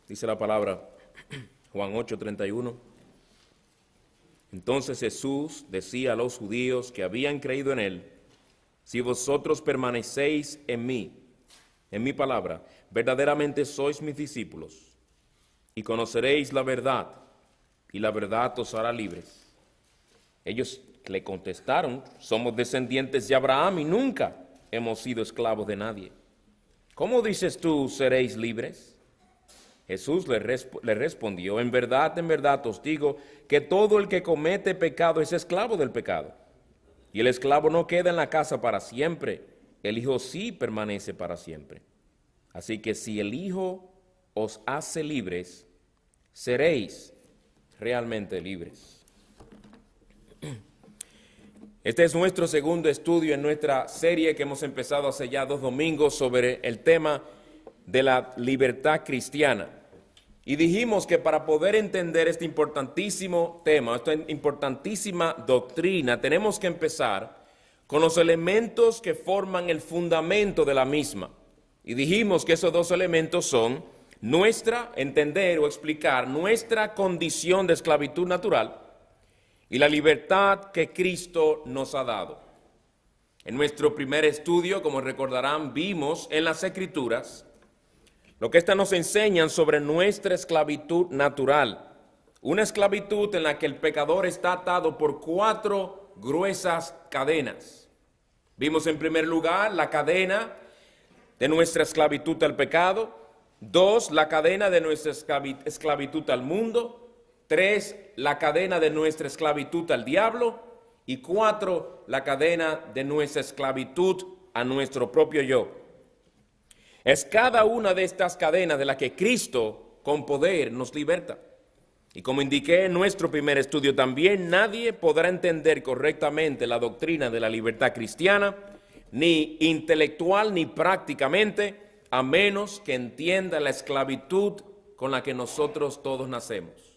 Dice la palabra, Juan 8:31. Entonces Jesús decía a los judíos que habían creído en él: si vosotros permanecéis en mí, en mi palabra, verdaderamente sois mis discípulos, y conoceréis la verdad, y la verdad os hará libres. Ellos le contestaron: somos descendientes de Abraham y nunca hemos sido esclavos de nadie. ¿Cómo dices tú, seréis libres? Jesús le respondió: en verdad os digo que todo el que comete pecado es esclavo del pecado. Y el esclavo no queda en la casa para siempre, el Hijo sí permanece para siempre. Así que si el Hijo os hace libres, seréis realmente libres. Este es nuestro segundo estudio en nuestra serie que hemos empezado hace ya 2 domingos sobre el tema de la libertad cristiana. Y dijimos que para poder entender este importantísimo tema, esta importantísima doctrina, tenemos que empezar con los elementos que forman el fundamento de la misma. Y dijimos que esos 2 elementos son entender o explicar nuestra condición de esclavitud natural y la libertad que Cristo nos ha dado. En nuestro primer estudio, como recordarán, vimos en las Escrituras lo que éstas nos enseñan sobre nuestra esclavitud natural. Una esclavitud en la que el pecador está atado por 4 gruesas cadenas. Vimos en primer lugar la cadena de nuestra esclavitud al pecado. 2, la cadena de nuestra esclavitud al mundo. 3, la cadena de nuestra esclavitud al diablo. Y 4, la cadena de nuestra esclavitud a nuestro propio yo. Es cada una de estas cadenas de la que Cristo con poder nos liberta. Y como indiqué en nuestro primer estudio también, nadie podrá entender correctamente la doctrina de la libertad cristiana, ni intelectual ni prácticamente, a menos que entienda la esclavitud con la que nosotros todos nacemos.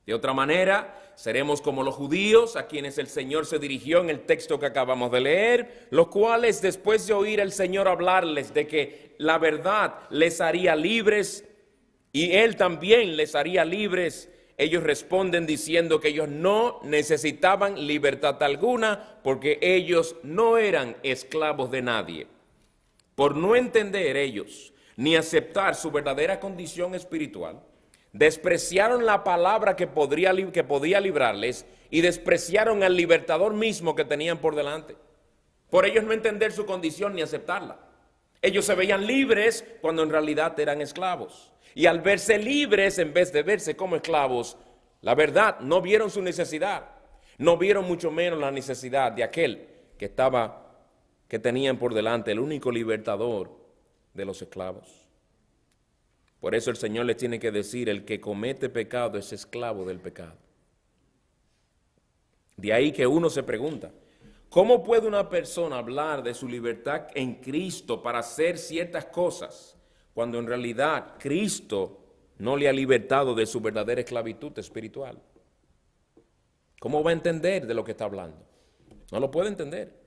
De otra manera, seremos como los judíos a quienes el Señor se dirigió en el texto que acabamos de leer, los cuales después de oír al Señor hablarles de que la verdad les haría libres y Él también les haría libres, ellos responden diciendo que ellos no necesitaban libertad alguna porque ellos no eran esclavos de nadie. Por no entender ellos ni aceptar su verdadera condición espiritual, despreciaron la palabra que podía librarles y despreciaron al libertador mismo que tenían por delante. Por ellos no entender su condición ni aceptarla. Ellos se veían libres cuando en realidad eran esclavos. Y al verse libres en vez de verse como esclavos, la verdad, no vieron su necesidad. No vieron mucho menos la necesidad de aquel que tenían por delante, el único libertador de los esclavos. Por eso el Señor les tiene que decir: el que comete pecado es esclavo del pecado. De ahí que uno se pregunta: ¿cómo puede una persona hablar de su libertad en Cristo para hacer ciertas cosas cuando en realidad Cristo no le ha libertado de su verdadera esclavitud espiritual? ¿Cómo va a entender de lo que está hablando? No lo puede entender.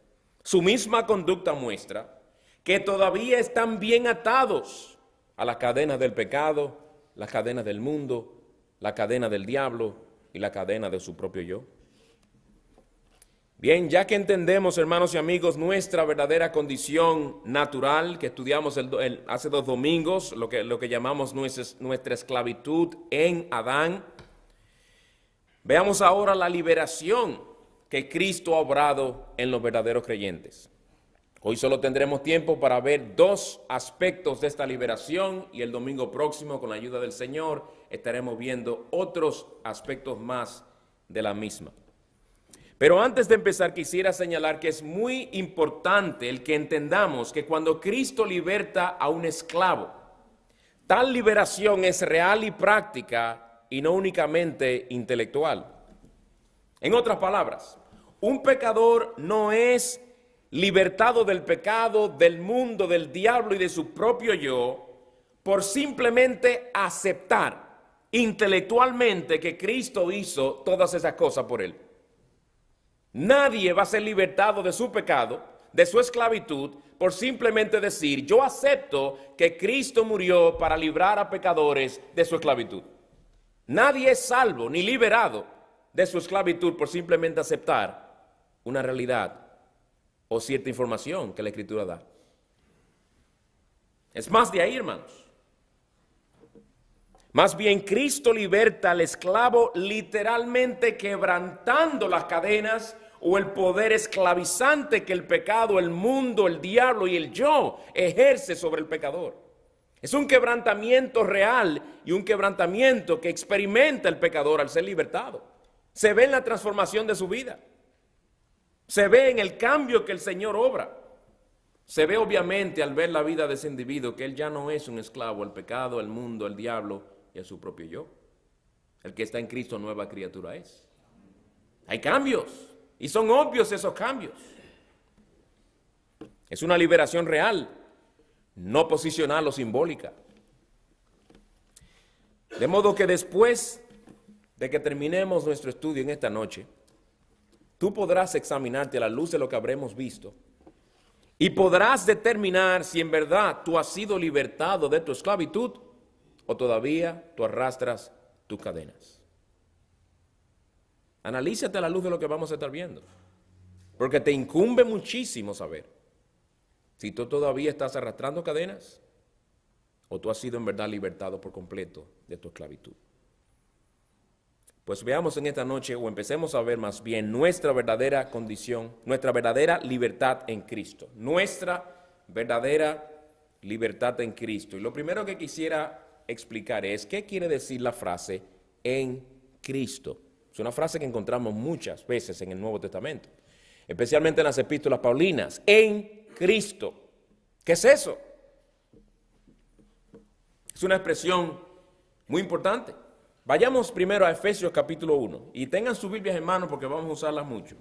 Su misma conducta muestra que todavía están bien atados a las cadenas del pecado, las cadenas del mundo, la cadena del diablo y la cadena de su propio yo. Bien, ya que entendemos, hermanos y amigos, nuestra verdadera condición natural, que estudiamos hace 2 domingos, lo que llamamos nuestra esclavitud en Adán, veamos ahora la liberación que Cristo ha obrado en los verdaderos creyentes. Hoy solo tendremos tiempo para ver 2 aspectos de esta liberación y el domingo próximo, con la ayuda del Señor, estaremos viendo otros aspectos más de la misma. Pero antes de empezar, quisiera señalar que es muy importante el que entendamos que cuando Cristo liberta a un esclavo, tal liberación es real y práctica y no únicamente intelectual. En otras palabras, un pecador no es libertado del pecado, del mundo, del diablo y de su propio yo, por simplemente aceptar intelectualmente que Cristo hizo todas esas cosas por él. Nadie va a ser libertado de su pecado, de su esclavitud por simplemente decir, yo acepto que Cristo murió para librar a pecadores de su esclavitud. Nadie es salvo ni liberado de su esclavitud por simplemente aceptar una realidad o cierta información que la Escritura da. Es más de ahí, hermanos. Más bien, Cristo liberta al esclavo literalmente quebrantando las cadenas o el poder esclavizante que el pecado, el mundo, el diablo y el yo ejerce sobre el pecador. Es un quebrantamiento real y un quebrantamiento que experimenta el pecador al ser libertado. Se ve en la transformación de su vida. Se ve en el cambio que el Señor obra. Se ve obviamente al ver la vida de ese individuo que él ya no es un esclavo al pecado, al mundo, al diablo y a su propio yo. El que está en Cristo nueva criatura es. Hay cambios y son obvios esos cambios. Es una liberación real, no posicional o simbólica. De modo que después de que terminemos nuestro estudio en esta noche, tú podrás examinarte a la luz de lo que habremos visto y podrás determinar si en verdad tú has sido libertado de tu esclavitud o todavía tú arrastras tus cadenas. Analízate a la luz de lo que vamos a estar viendo, porque te incumbe muchísimo saber si tú todavía estás arrastrando cadenas o tú has sido en verdad libertado por completo de tu esclavitud. Pues veamos en esta noche, o empecemos a ver más bien, nuestra verdadera condición, nuestra verdadera libertad en Cristo. Nuestra verdadera libertad en Cristo. Y lo primero que quisiera explicar es, ¿qué quiere decir la frase en Cristo? Es una frase que encontramos muchas veces en el Nuevo Testamento, especialmente en las epístolas paulinas. En Cristo. ¿Qué es eso? Es una expresión muy importante. Vayamos primero a Efesios capítulo 1 y tengan sus Biblias en mano porque vamos a usarlas mucho.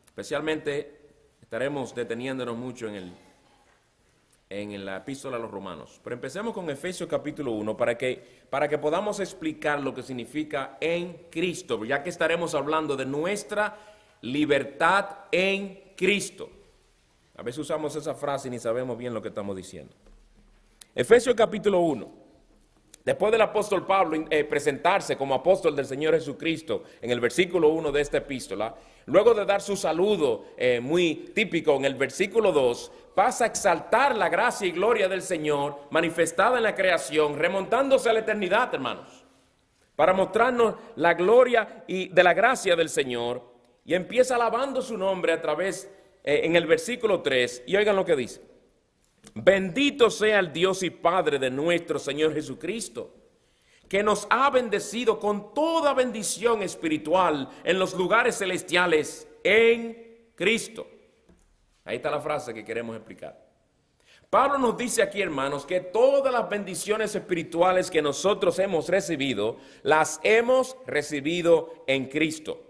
Especialmente estaremos deteniéndonos mucho en la epístola a los Romanos. Pero empecemos con Efesios capítulo 1 para que podamos explicar lo que significa en Cristo, ya que estaremos hablando de nuestra libertad en Cristo. A veces usamos esa frase y ni sabemos bien lo que estamos diciendo. Efesios capítulo 1. Después del apóstol Pablo presentarse como apóstol del Señor Jesucristo en el versículo 1 de esta epístola, luego de dar su saludo muy típico en el versículo 2, pasa a exaltar la gracia y gloria del Señor manifestada en la creación, remontándose a la eternidad, hermanos, para mostrarnos la gloria y de la gracia del Señor, y empieza alabando su nombre a través, en el versículo 3, y oigan lo que dice. Bendito sea el Dios y Padre de nuestro Señor Jesucristo, que nos ha bendecido con toda bendición espiritual en los lugares celestiales en Cristo. Ahí está la frase que queremos explicar. Pablo nos dice aquí, hermanos, que todas las bendiciones espirituales que nosotros hemos recibido, las hemos recibido en Cristo.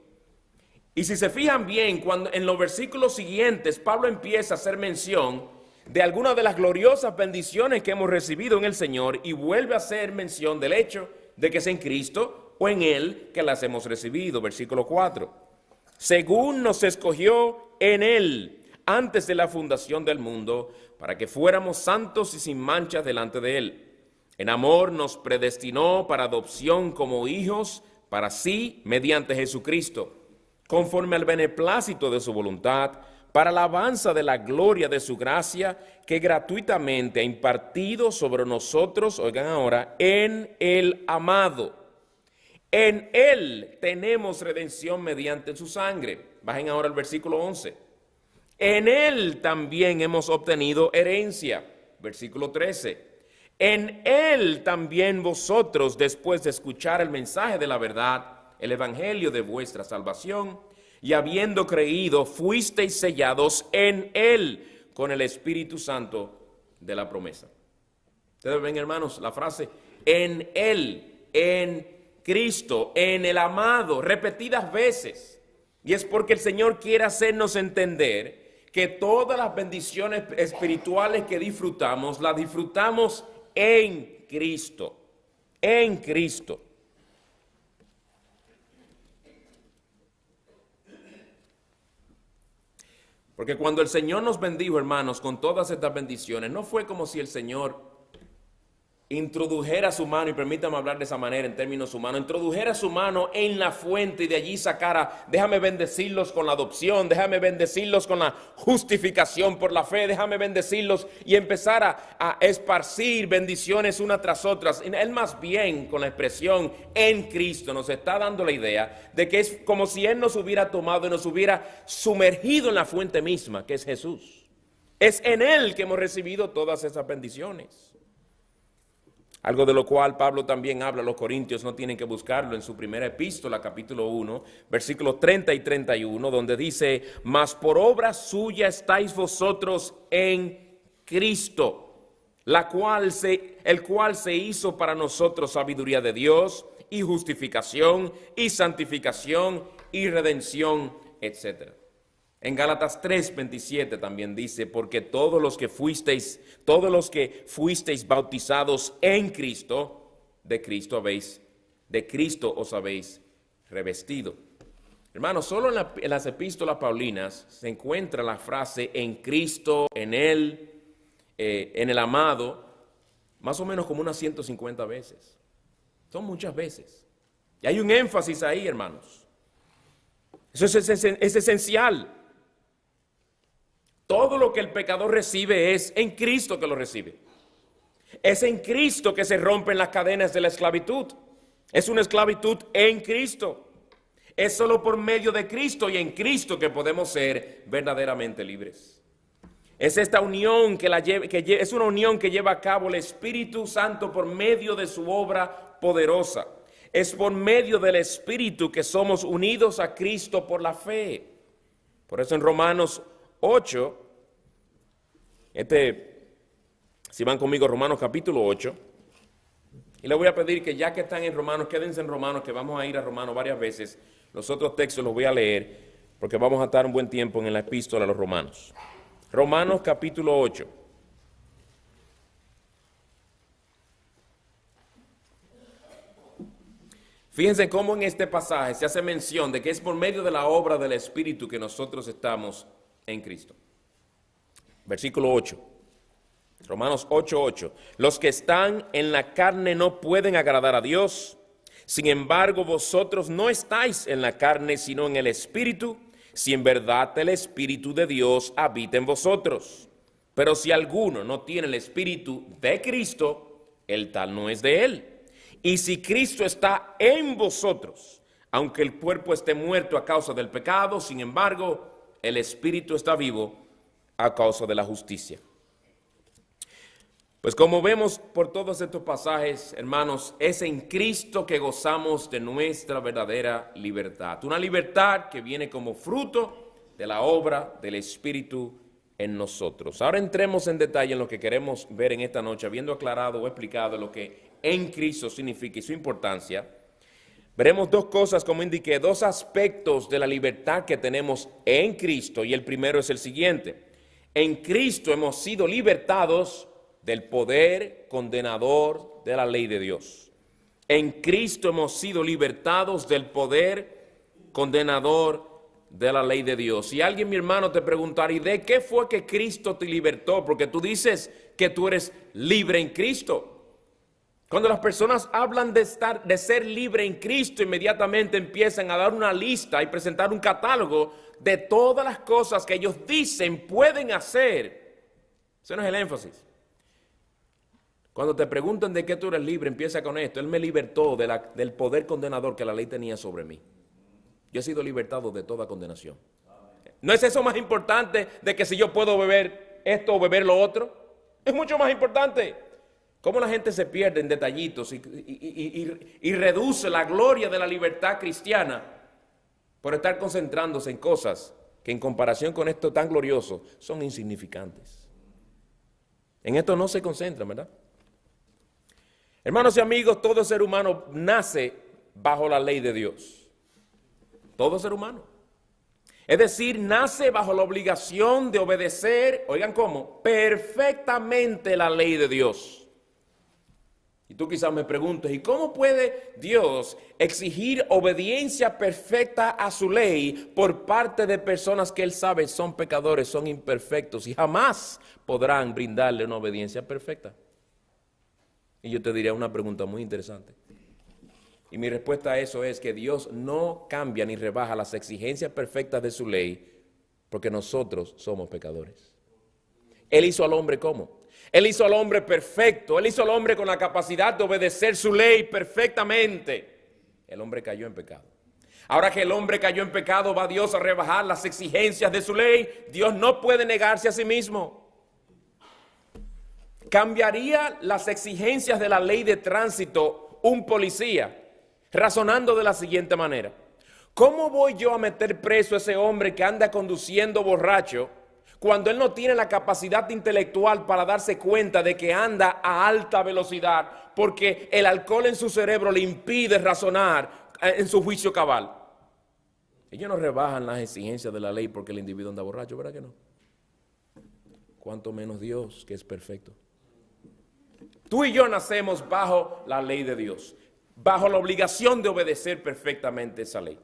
Y si se fijan bien, cuando en los versículos siguientes Pablo empieza a hacer mención de algunas de las gloriosas bendiciones que hemos recibido en el Señor y vuelve a hacer mención del hecho de que es en Cristo o en Él que las hemos recibido. Versículo 4. Según nos escogió en Él antes de la fundación del mundo, para que fuéramos santos y sin manchas delante de Él. En amor nos predestinó para adopción como hijos para sí mediante Jesucristo, conforme al beneplácito de su voluntad, para alabanza de la gloria de su gracia, que gratuitamente ha impartido sobre nosotros, oigan ahora, en el amado. En él tenemos redención mediante su sangre. Bajen ahora al versículo 11. En él también hemos obtenido herencia. Versículo 13. En él también vosotros, después de escuchar el mensaje de la verdad, el evangelio de vuestra salvación, y habiendo creído, fuisteis sellados en Él con el Espíritu Santo de la promesa. Ustedes ven, hermanos, la frase en Él, en Cristo, en el amado, repetidas veces. Y es porque el Señor quiere hacernos entender que todas las bendiciones espirituales que disfrutamos, las disfrutamos en Cristo, en Cristo. Porque cuando el Señor nos bendijo, hermanos, con todas estas bendiciones, no fue como si el Señor introdujera su mano, y permítame hablar de esa manera en términos humanos, introdujera su mano en la fuente y de allí sacara, déjame bendecirlos con la adopción, déjame bendecirlos con la justificación por la fe, déjame bendecirlos y empezar a esparcir bendiciones una tras otras. Él más bien con la expresión en Cristo nos está dando la idea de que es como si Él nos hubiera tomado y nos hubiera sumergido en la fuente misma, que es Jesús. Es en Él que hemos recibido todas esas bendiciones. Algo de lo cual Pablo también habla, los corintios no tienen que buscarlo en su primera epístola, capítulo 1, versículos 30 y 31, donde dice, mas por obra suya estáis vosotros en Cristo, el cual se hizo para nosotros sabiduría de Dios y justificación y santificación y redención, etc. En Gálatas 3:27 también dice, porque todos los que fuisteis bautizados en Cristo, de Cristo os habéis revestido. Hermanos, solo en las epístolas paulinas se encuentra la frase en Cristo, en Él, en el amado, más o menos como unas 150 veces. Son muchas veces. Y hay un énfasis ahí, hermanos. Eso es esencial. Todo lo que el pecador recibe es en Cristo que lo recibe. Es en Cristo que se rompen las cadenas de la esclavitud. Es una esclavitud en Cristo. Es solo por medio de Cristo y en Cristo que podemos ser verdaderamente libres. Es esta unión es una unión que lleva a cabo el Espíritu Santo por medio de su obra poderosa. Es por medio del Espíritu que somos unidos a Cristo por la fe. Por eso en Romanos 8, si van conmigo, Romanos capítulo 8, y le voy a pedir que ya que están en Romanos, quédense en Romanos, que vamos a ir a Romanos varias veces. Los otros textos los voy a leer, porque vamos a estar un buen tiempo en la epístola a los Romanos. Romanos capítulo 8. Fíjense cómo en este pasaje se hace mención de que es por medio de la obra del Espíritu que nosotros estamos en Cristo. Versículo 8. Romanos 8:8. Los que están en la carne no pueden agradar a Dios. Sin embargo, vosotros no estáis en la carne, sino en el Espíritu, si en verdad el Espíritu de Dios habita en vosotros. Pero si alguno no tiene el Espíritu de Cristo, el tal no es de él. Y si Cristo está en vosotros, aunque el cuerpo esté muerto a causa del pecado, sin embargo, el Espíritu está vivo a causa de la justicia. Pues como vemos por todos estos pasajes, hermanos, es en Cristo que gozamos de nuestra verdadera libertad. Una libertad que viene como fruto de la obra del Espíritu en nosotros. Ahora entremos en detalle en lo que queremos ver en esta noche, habiendo aclarado o explicado lo que en Cristo significa y su importancia. Veremos dos cosas, como indiqué, dos aspectos de la libertad que tenemos en Cristo, y el primero es el siguiente. En Cristo hemos sido libertados del poder condenador de la ley de Dios. En Cristo hemos sido libertados del poder condenador de la ley de Dios. Si alguien, mi hermano, te preguntara, ¿y de qué fue que Cristo te libertó? Porque tú dices que tú eres libre en Cristo. Cuando las personas hablan de ser libre en Cristo, inmediatamente empiezan a dar una lista y presentar un catálogo de todas las cosas que ellos dicen pueden hacer. Ese no es el énfasis. Cuando te preguntan de qué tú eres libre, empieza con esto: Él me libertó del poder condenador que la ley tenía sobre mí. Yo he sido libertado de toda condenación. ¿No es eso más importante de que si yo puedo beber esto o beber lo otro? Es mucho más importante. Cómo la gente se pierde en detallitos y reduce la gloria de la libertad cristiana por estar concentrándose en cosas que en comparación con esto tan glorioso son insignificantes. En esto no se concentran, ¿verdad? Hermanos y amigos, todo ser humano nace bajo la ley de Dios. Todo ser humano. Es decir, nace bajo la obligación de obedecer, oigan cómo, perfectamente la ley de Dios. Y tú quizás me preguntes, ¿y cómo puede Dios exigir obediencia perfecta a su ley por parte de personas que Él sabe son pecadores, son imperfectos y jamás podrán brindarle una obediencia perfecta? Y yo te diría una pregunta muy interesante. Y mi respuesta a eso es que Dios no cambia ni rebaja las exigencias perfectas de su ley porque nosotros somos pecadores. Él hizo al hombre ¿cómo? Él hizo al hombre perfecto, Él hizo al hombre con la capacidad de obedecer su ley perfectamente. El hombre cayó en pecado. Ahora que el hombre cayó en pecado, ¿va Dios a rebajar las exigencias de su ley? Dios no puede negarse a sí mismo. ¿Cambiaría las exigencias de la ley de tránsito un policía? Razonando de la siguiente manera. ¿Cómo voy yo a meter preso a ese hombre que anda conduciendo borracho cuando él no tiene la capacidad intelectual para darse cuenta de que anda a alta velocidad porque el alcohol en su cerebro le impide razonar en su juicio cabal? Ellos no rebajan las exigencias de la ley porque el individuo anda borracho, ¿verdad que no? Cuanto menos Dios, que es perfecto. Tú y yo nacemos bajo la ley de Dios, bajo la obligación de obedecer perfectamente esa ley.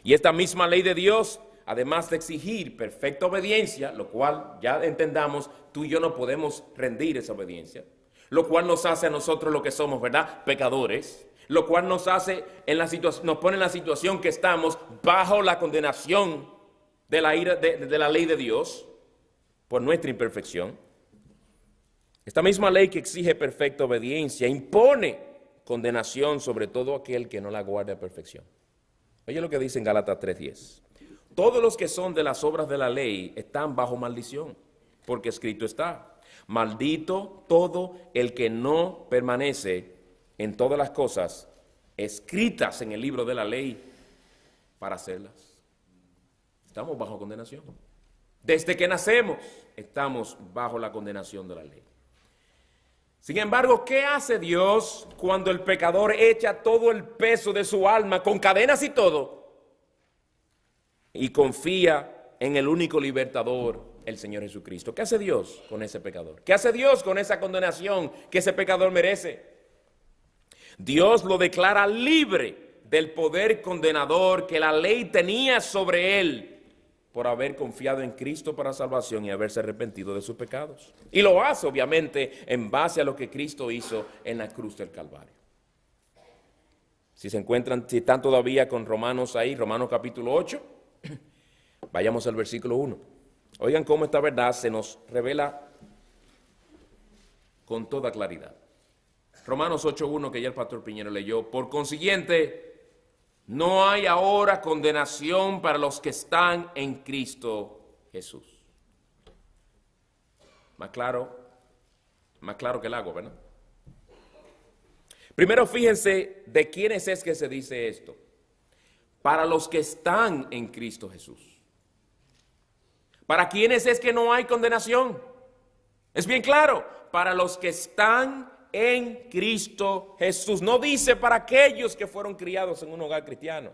Y esta misma ley de Dios, además de exigir perfecta obediencia, lo cual ya entendamos, tú y yo no podemos rendir esa obediencia, lo cual nos hace a nosotros lo que somos, ¿verdad? Pecadores, lo cual nos hace nos pone en la situación que estamos bajo la condenación de la ira de la ley de Dios por nuestra imperfección. Esta misma ley que exige perfecta obediencia impone condenación sobre todo aquel que no la guarde a perfección. Oye lo que dice en Gálatas 3:10. Todos los que son de las obras de la ley están bajo maldición, porque escrito está: maldito todo el que no permanece en todas las cosas escritas en el libro de la ley para hacerlas. Estamos bajo condenación. Desde que nacemos estamos bajo la condenación de la ley. Sin embargo, ¿qué hace Dios cuando el pecador echa todo el peso de su alma, con cadenas y todo, y confía en el único libertador, el Señor Jesucristo? ¿Qué hace Dios con ese pecador? ¿Qué hace Dios con esa condenación que ese pecador merece? Dios lo declara libre del poder condenador que la ley tenía sobre él por haber confiado en Cristo para salvación y haberse arrepentido de sus pecados. Y lo hace, obviamente, en base a lo que Cristo hizo en la cruz del Calvario. Si están todavía con Romanos ahí, Romanos capítulo 8, vayamos al versículo 1. Oigan cómo esta verdad se nos revela con toda claridad. Romanos 8:1, que ya el pastor Piñero leyó. Por consiguiente, no hay ahora condenación para los que están en Cristo Jesús. Más claro que el agua, ¿verdad? Primero fíjense de quiénes es que se dice esto. Para los que están en Cristo Jesús. ¿Para quiénes es que no hay condenación? Es bien claro, para los que están en Cristo Jesús. No dice para aquellos que fueron criados en un hogar cristiano.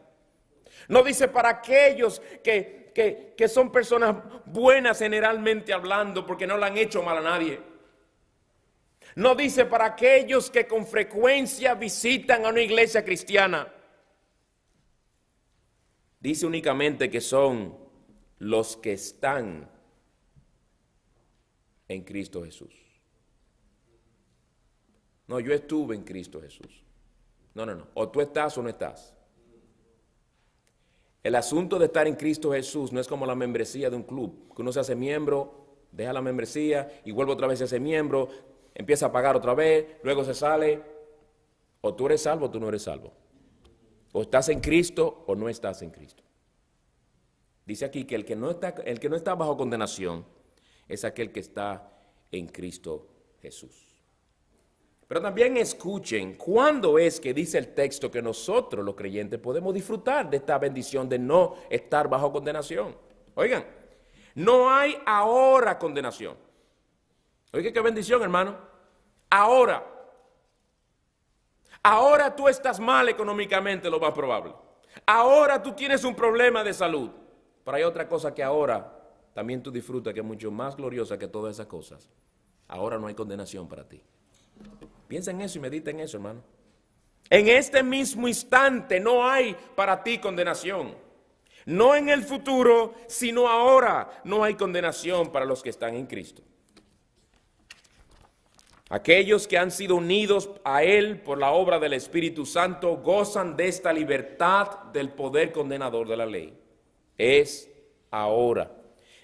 No dice para aquellos que son personas buenas generalmente hablando porque no le han hecho mal a nadie. No dice para aquellos que con frecuencia visitan a una iglesia cristiana. Dice únicamente que son los que están en Cristo Jesús. No, yo estuve en Cristo Jesús. No. O tú estás o no estás. El asunto de estar en Cristo Jesús no es como la membresía de un club, que uno se hace miembro, deja la membresía y vuelve otra vez a ser miembro, empieza a pagar otra vez, luego se sale. O tú eres salvo o tú no eres salvo. O estás en Cristo o no estás en Cristo. Dice aquí que el que no está bajo condenación es aquel que está en Cristo Jesús. Pero también escuchen, ¿cuándo es que dice el texto que nosotros los creyentes podemos disfrutar de esta bendición de no estar bajo condenación? Oigan, no hay ahora condenación. Oigan qué bendición, hermano. Ahora tú estás mal económicamente, lo más probable. Ahora tú tienes un problema de salud. Pero hay otra cosa que ahora también tú disfrutas, que es mucho más gloriosa que todas esas cosas. Ahora no hay condenación para ti. Piensa en eso y medita en eso, hermano. En este mismo instante no hay para ti condenación. No en el futuro, sino ahora no hay condenación para los que están en Cristo. Aquellos que han sido unidos a Él por la obra del Espíritu Santo gozan de esta libertad del poder condenador de la ley. Es ahora.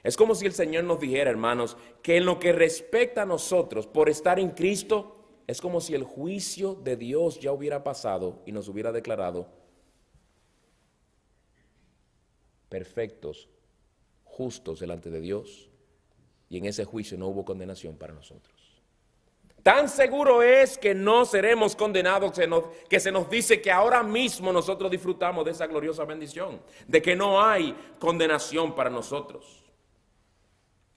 Es como si el Señor nos dijera, hermanos, que en lo que respecta a nosotros por estar en Cristo, es como si el juicio de Dios ya hubiera pasado y nos hubiera declarado perfectos, justos delante de Dios, y en ese juicio no hubo condenación para nosotros. Tan seguro es que no seremos condenados que se nos dice que ahora mismo nosotros disfrutamos de esa gloriosa bendición, de que no hay condenación para nosotros.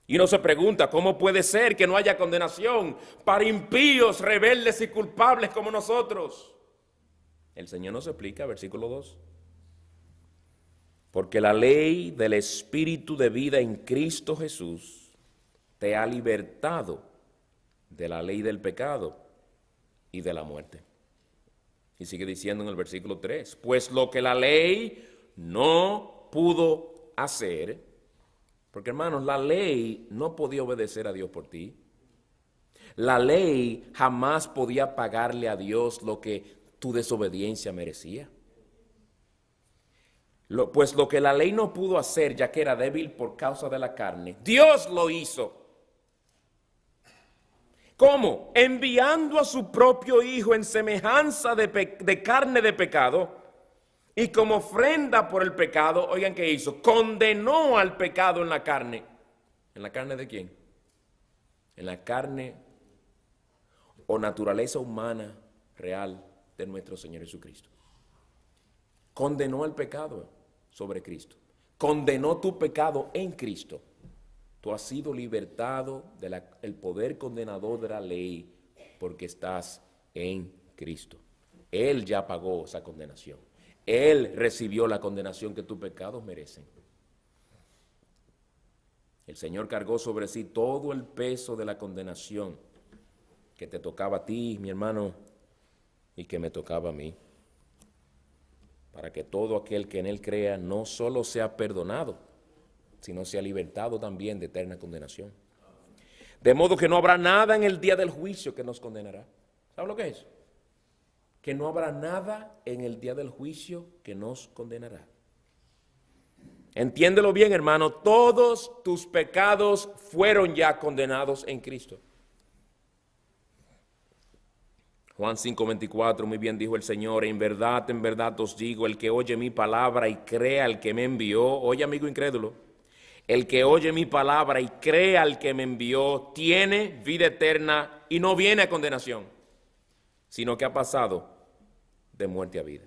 Y uno se pregunta, ¿cómo puede ser que no haya condenación para impíos, rebeldes y culpables como nosotros? El Señor nos explica, versículo 2. Porque la ley del Espíritu de vida en Cristo Jesús te ha libertado de la ley del pecado y de la muerte. Y sigue diciendo en el versículo 3, pues lo que la ley no pudo hacer, porque hermanos, la ley no podía obedecer a Dios por ti. La ley jamás podía pagarle a Dios lo que tu desobediencia merecía. Pues lo que la ley no pudo hacer, ya que era débil por causa de la carne, Dios lo hizo. ¿Cómo? Enviando a su propio Hijo en semejanza de carne de pecado, y como ofrenda por el pecado, oigan qué hizo, condenó al pecado en la carne. ¿En la carne de quién? En la carne o naturaleza humana real de nuestro Señor Jesucristo. Condenó al pecado sobre Cristo. Condenó tu pecado en Cristo. Tú has sido libertado del poder condenador de la ley porque estás en Cristo. Él ya pagó esa condenación. Él recibió la condenación que tus pecados merecen. El Señor cargó sobre sí todo el peso de la condenación que te tocaba a ti, mi hermano, y que me tocaba a mí. Para que todo aquel que en Él crea no solo sea perdonado, sino sea libertado también de eterna condenación. De modo que no habrá nada en el día del juicio que nos condenará. ¿Sabe lo que es? Que no habrá nada en el día del juicio que nos condenará. Entiéndelo bien, hermano, todos tus pecados fueron ya condenados en Cristo. Juan 5:24, muy bien dijo el Señor, en verdad os digo, el que oye mi palabra y crea al que me envió, oye amigo incrédulo, el que oye mi palabra y crea al que me envió, tiene vida eterna y no viene a condenación, sino que ha pasado de muerte a vida.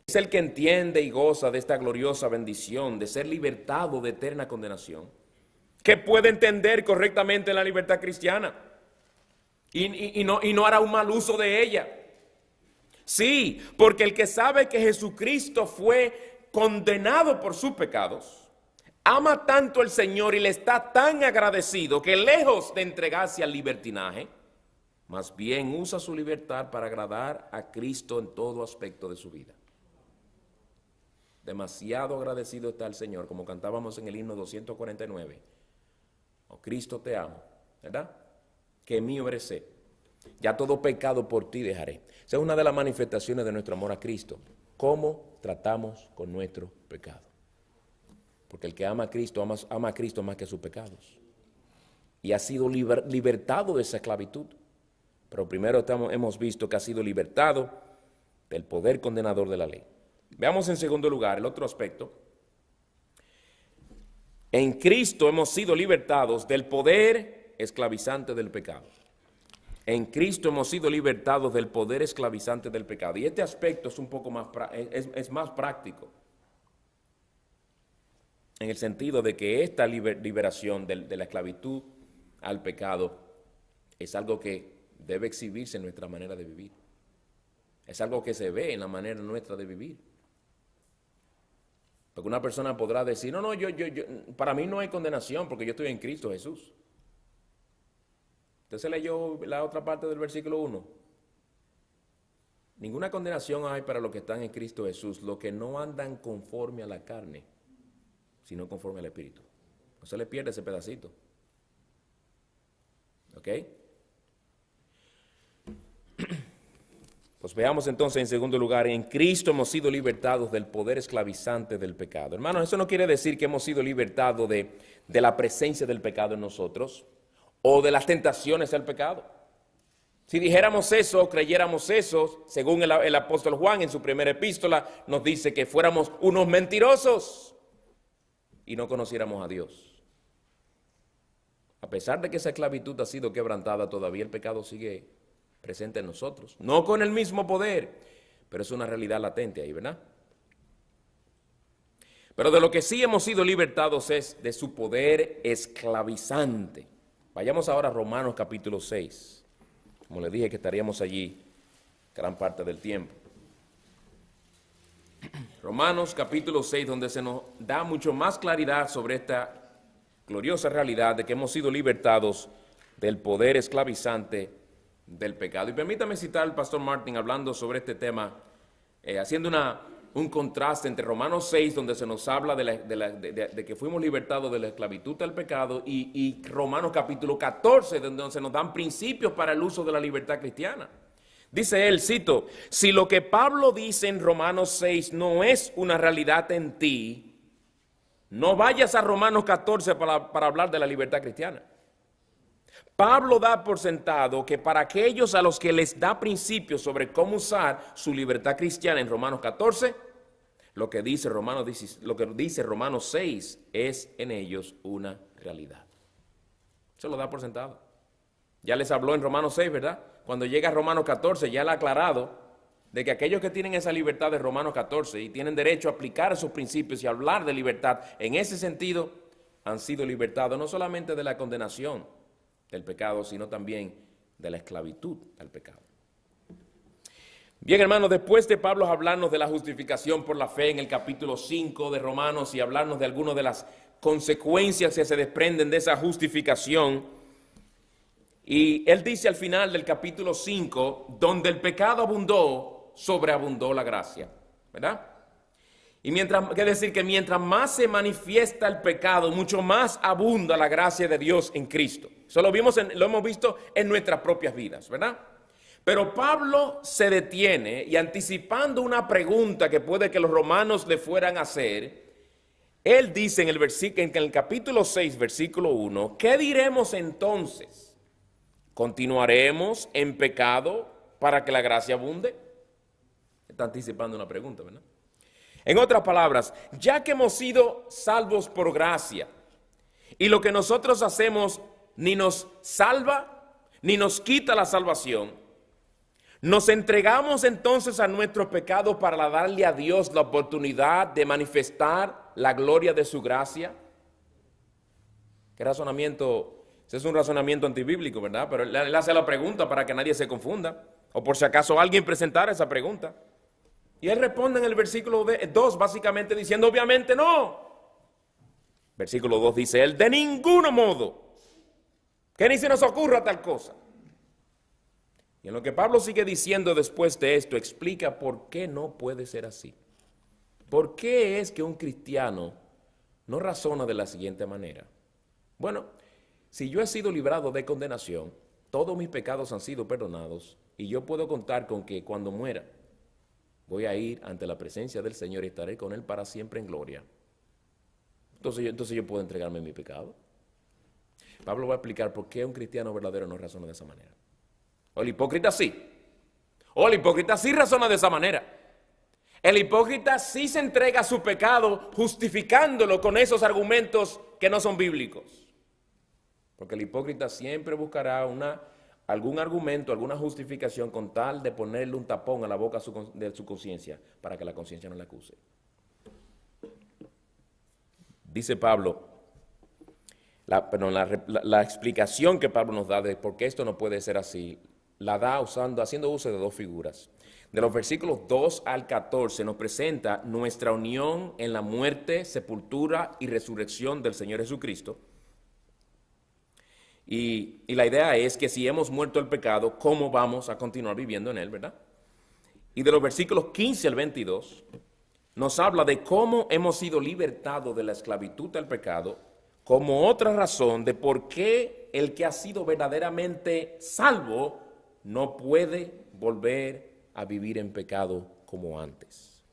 Es el que entiende y goza de esta gloriosa bendición de ser libertado de eterna condenación, que puede entender correctamente la libertad cristiana. Y no hará un mal uso de ella. Sí, porque el que sabe que Jesucristo fue condenado por sus pecados, ama tanto al Señor y le está tan agradecido que lejos de entregarse al libertinaje, más bien usa su libertad para agradar a Cristo en todo aspecto de su vida. Demasiado agradecido está el Señor, como cantábamos en el himno 249. Oh Cristo te amo, ¿verdad? Que mío eres sed. Ya todo pecado por ti dejaré. Esa es una de las manifestaciones de nuestro amor a Cristo. ¿Cómo tratamos con nuestro pecado? Porque el que ama a Cristo, ama a Cristo más que sus pecados. Y ha sido libertado de esa esclavitud. Pero primero hemos visto que ha sido libertado del poder condenador de la ley. Veamos en segundo lugar el otro aspecto. En Cristo hemos sido libertados del poder esclavizante del pecado. En Cristo hemos sido libertados del poder esclavizante del pecado. Y este aspecto es un poco más, es más práctico. En el sentido de que esta liberación de la esclavitud al pecado es algo que debe exhibirse en nuestra manera de vivir. Es algo que se ve en la manera nuestra de vivir. Porque una persona podrá decir, para mí no hay condenación porque yo estoy en Cristo Jesús. Usted se leyó la otra parte del versículo 1. Ninguna condenación hay para los que están en Cristo Jesús, los que no andan conforme a la carne, sino conforme al Espíritu. No se le pierde ese pedacito. ¿Ok? Pues veamos entonces en segundo lugar, en Cristo hemos sido libertados del poder esclavizante del pecado. Hermanos, eso no quiere decir que hemos sido libertados de la presencia del pecado en nosotros o de las tentaciones del pecado. Si dijéramos eso, creyéramos eso, según el apóstol Juan en su primera epístola, nos dice que fuéramos unos mentirosos y no conociéramos a Dios. A pesar de que esa esclavitud ha sido quebrantada, todavía el pecado sigue presente en nosotros. No con el mismo poder, pero es una realidad latente ahí, ¿verdad? Pero de lo que sí hemos sido libertados es de su poder esclavizante. Vayamos ahora a Romanos capítulo 6. Como les dije que estaríamos allí gran parte del tiempo. Romanos capítulo 6, donde se nos da mucho más claridad sobre esta gloriosa realidad de que hemos sido libertados del poder esclavizante del pecado. Y permítame citar al pastor Martin hablando sobre este tema, haciendo un contraste entre Romanos 6, donde se nos habla de que fuimos libertados de la esclavitud del pecado, y Romanos capítulo 14, donde se nos dan principios para el uso de la libertad cristiana. Dice él, cito, si lo que Pablo dice en Romanos 6 no es una realidad en ti, no vayas a Romanos 14 para hablar de la libertad cristiana. Pablo da por sentado que para aquellos a los que les da principios sobre cómo usar su libertad cristiana en Romanos 14, lo que dice Romanos 6 es en ellos una realidad. Se lo da por sentado. Ya les habló en Romanos 6, ¿verdad? Cuando llega a Romanos 14 ya le ha aclarado de que aquellos que tienen esa libertad de Romanos 14 y tienen derecho a aplicar esos principios y hablar de libertad, en ese sentido han sido libertados no solamente de la condenación del pecado, sino también de la esclavitud al pecado. Bien, hermanos, después de Pablo hablarnos de la justificación por la fe en el capítulo 5 de Romanos y hablarnos de algunas de las consecuencias que se desprenden de esa justificación, y él dice al final del capítulo 5, donde el pecado abundó, sobreabundó la gracia, ¿verdad? Y quiere decir que mientras más se manifiesta el pecado, mucho más abunda la gracia de Dios en Cristo. Eso lo hemos visto en nuestras propias vidas, ¿verdad? Pero Pablo se detiene y anticipando una pregunta que puede que los romanos le fueran a hacer, él dice en el capítulo 6, versículo 1, ¿qué diremos entonces? ¿Continuaremos en pecado para que la gracia abunde? Está anticipando una pregunta, ¿verdad? En otras palabras, ya que hemos sido salvos por gracia y lo que nosotros hacemos ni nos salva ni nos quita la salvación, ¿nos entregamos entonces a nuestro pecado para darle a Dios la oportunidad de manifestar la gloria de su gracia? ¿Qué razonamiento? Ese es un razonamiento antibíblico, ¿verdad? Pero él hace la pregunta para que nadie se confunda, o por si acaso alguien presentara esa pregunta. Y él responde en el versículo 2, básicamente diciendo, obviamente no. Versículo 2 dice él, de ningún modo, que ni se nos ocurra tal cosa. Y en lo que Pablo sigue diciendo después de esto, explica por qué no puede ser así. ¿Por qué es que un cristiano no razona de la siguiente manera? Bueno, si yo he sido librado de condenación, todos mis pecados han sido perdonados, y yo puedo contar con que cuando muera, voy a ir ante la presencia del Señor y estaré con Él para siempre en gloria. Entonces yo puedo entregarme mi pecado. Pablo va a explicar por qué un cristiano verdadero no razona de esa manera. O el hipócrita sí. O el hipócrita sí razona de esa manera. El hipócrita sí se entrega a su pecado justificándolo con esos argumentos que no son bíblicos. Porque el hipócrita siempre buscará algún argumento, alguna justificación con tal de ponerle un tapón a la boca de su conciencia para que la conciencia no le acuse. Dice Pablo, la explicación que Pablo nos da de por qué esto no puede ser así, la da haciendo uso de dos figuras. De los versículos 2 al 14 nos presenta nuestra unión en la muerte, sepultura y resurrección del Señor Jesucristo. Y la idea es que si hemos muerto al pecado, ¿cómo vamos a continuar viviendo en él, verdad? Y de los versículos 15 al 22 nos habla de cómo hemos sido libertados de la esclavitud al pecado como otra razón de por qué el que ha sido verdaderamente salvo no puede volver a vivir en pecado como antes.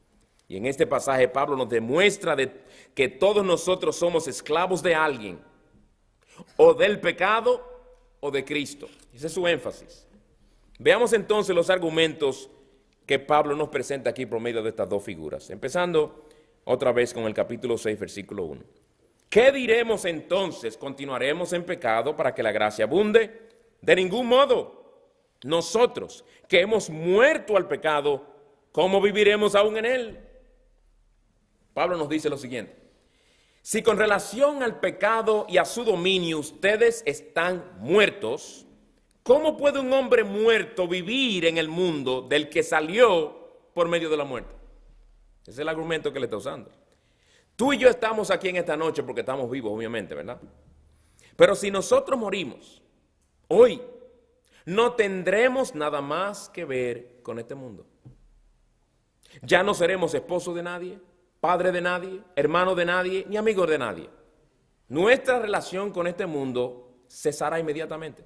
Y en este pasaje Pablo nos demuestra que todos nosotros somos esclavos de alguien, o del pecado o de Cristo. Ese es su énfasis. Veamos entonces los argumentos que Pablo nos presenta aquí por medio de estas dos figuras. Empezando otra vez con el capítulo 6, versículo 1. ¿Qué diremos entonces? ¿Continuaremos en pecado para que la gracia abunde? De ningún modo. Nosotros que hemos muerto al pecado, ¿cómo viviremos aún en él? Pablo nos dice lo siguiente. Si con relación al pecado y a su dominio ustedes están muertos, ¿cómo puede un hombre muerto vivir en el mundo del que salió por medio de la muerte? Ese es el argumento que le está usando. Tú y yo estamos aquí en esta noche porque estamos vivos, obviamente, ¿verdad? Pero si nosotros morimos hoy, no tendremos nada más que ver con este mundo. Ya no seremos esposos de nadie, padre de nadie, hermano de nadie, ni amigos de nadie. Nuestra relación con este mundo cesará inmediatamente.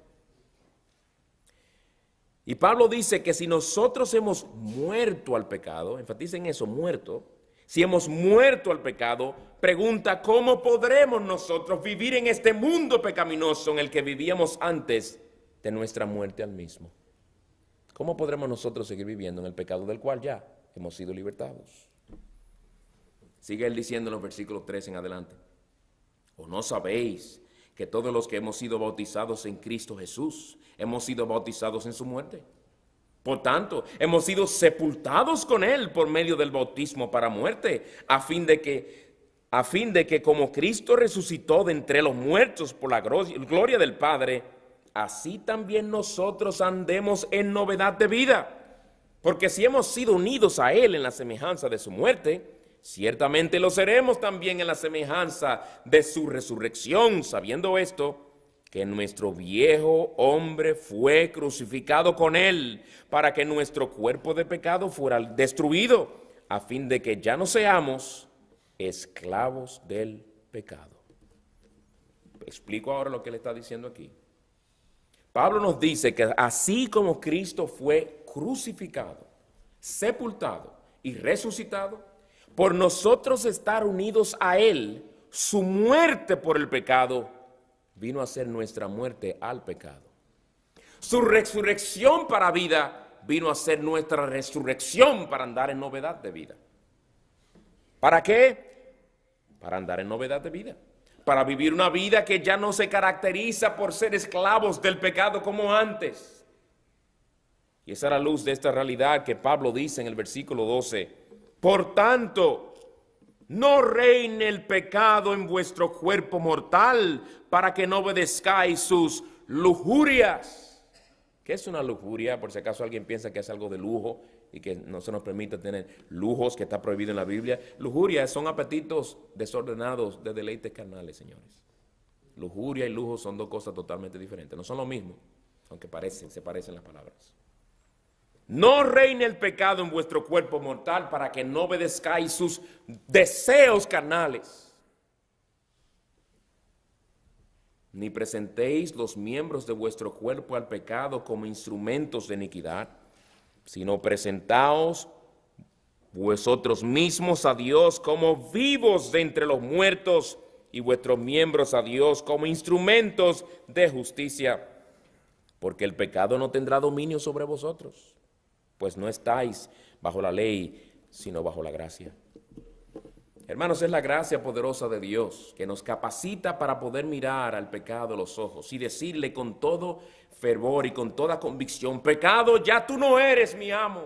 Y Pablo dice que si nosotros hemos muerto al pecado, enfaticen eso, muerto, si hemos muerto al pecado, pregunta, ¿cómo podremos nosotros vivir en este mundo pecaminoso en el que vivíamos antes de nuestra muerte al mismo? ¿Cómo podremos nosotros seguir viviendo en el pecado del cual ya hemos sido libertados? Sigue él diciendo en los versículos 3 en adelante. ¿O no sabéis que todos los que hemos sido bautizados en Cristo Jesús, hemos sido bautizados en su muerte? Por tanto, hemos sido sepultados con él por medio del bautismo para muerte, a fin de que como Cristo resucitó de entre los muertos por la gloria del Padre, así también nosotros andemos en novedad de vida. Porque si hemos sido unidos a él en la semejanza de su muerte, ciertamente lo seremos también en la semejanza de su resurrección, sabiendo esto, que nuestro viejo hombre fue crucificado con él, para que nuestro cuerpo de pecado fuera destruido, a fin de que ya no seamos esclavos del pecado. Explico ahora lo que le está diciendo aquí. Pablo nos dice que así como Cristo fue crucificado, sepultado y resucitado, por nosotros estar unidos a él, su muerte por el pecado vino a ser nuestra muerte al pecado. Su resurrección para vida vino a ser nuestra resurrección para andar en novedad de vida. ¿Para qué? Para andar en novedad de vida. Para vivir una vida que ya no se caracteriza por ser esclavos del pecado como antes. Y esa es la luz de esta realidad que Pablo dice en el versículo 12. Por tanto, no reine el pecado en vuestro cuerpo mortal, para que no obedezcáis sus lujurias. ¿Qué es una lujuria? Por si acaso alguien piensa que es algo de lujo y que no se nos permite tener lujos, que está prohibido en la Biblia. Lujurias son apetitos desordenados de deleites carnales, señores. Lujuria y lujo son dos cosas totalmente diferentes. No son lo mismo, aunque se parecen las palabras. No reine el pecado en vuestro cuerpo mortal para que no obedezcáis sus deseos carnales. Ni presentéis los miembros de vuestro cuerpo al pecado como instrumentos de iniquidad, sino presentaos vosotros mismos a Dios como vivos de entre los muertos y vuestros miembros a Dios como instrumentos de justicia, porque el pecado no tendrá dominio sobre vosotros, pues no estáis bajo la ley, sino bajo la gracia. Hermanos, es la gracia poderosa de Dios que nos capacita para poder mirar al pecado a los ojos y decirle con todo fervor y con toda convicción: pecado, ya tú no eres mi amo.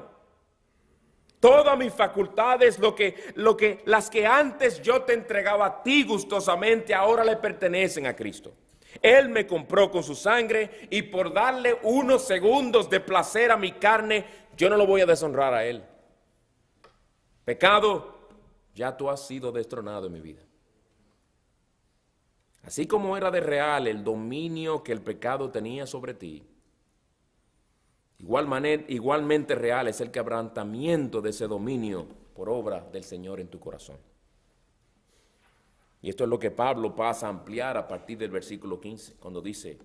Todas mis facultades, las que antes yo te entregaba a ti gustosamente, ahora le pertenecen a Cristo. Él me compró con su sangre y por darle unos segundos de placer a mi carne, yo no lo voy a deshonrar a él. Pecado, ya tú has sido destronado en mi vida. Así como era de real el dominio que el pecado tenía sobre ti, igualmente real es el quebrantamiento de ese dominio por obra del Señor en tu corazón. Y esto es lo que Pablo pasa a ampliar a partir del versículo 15, cuando dice,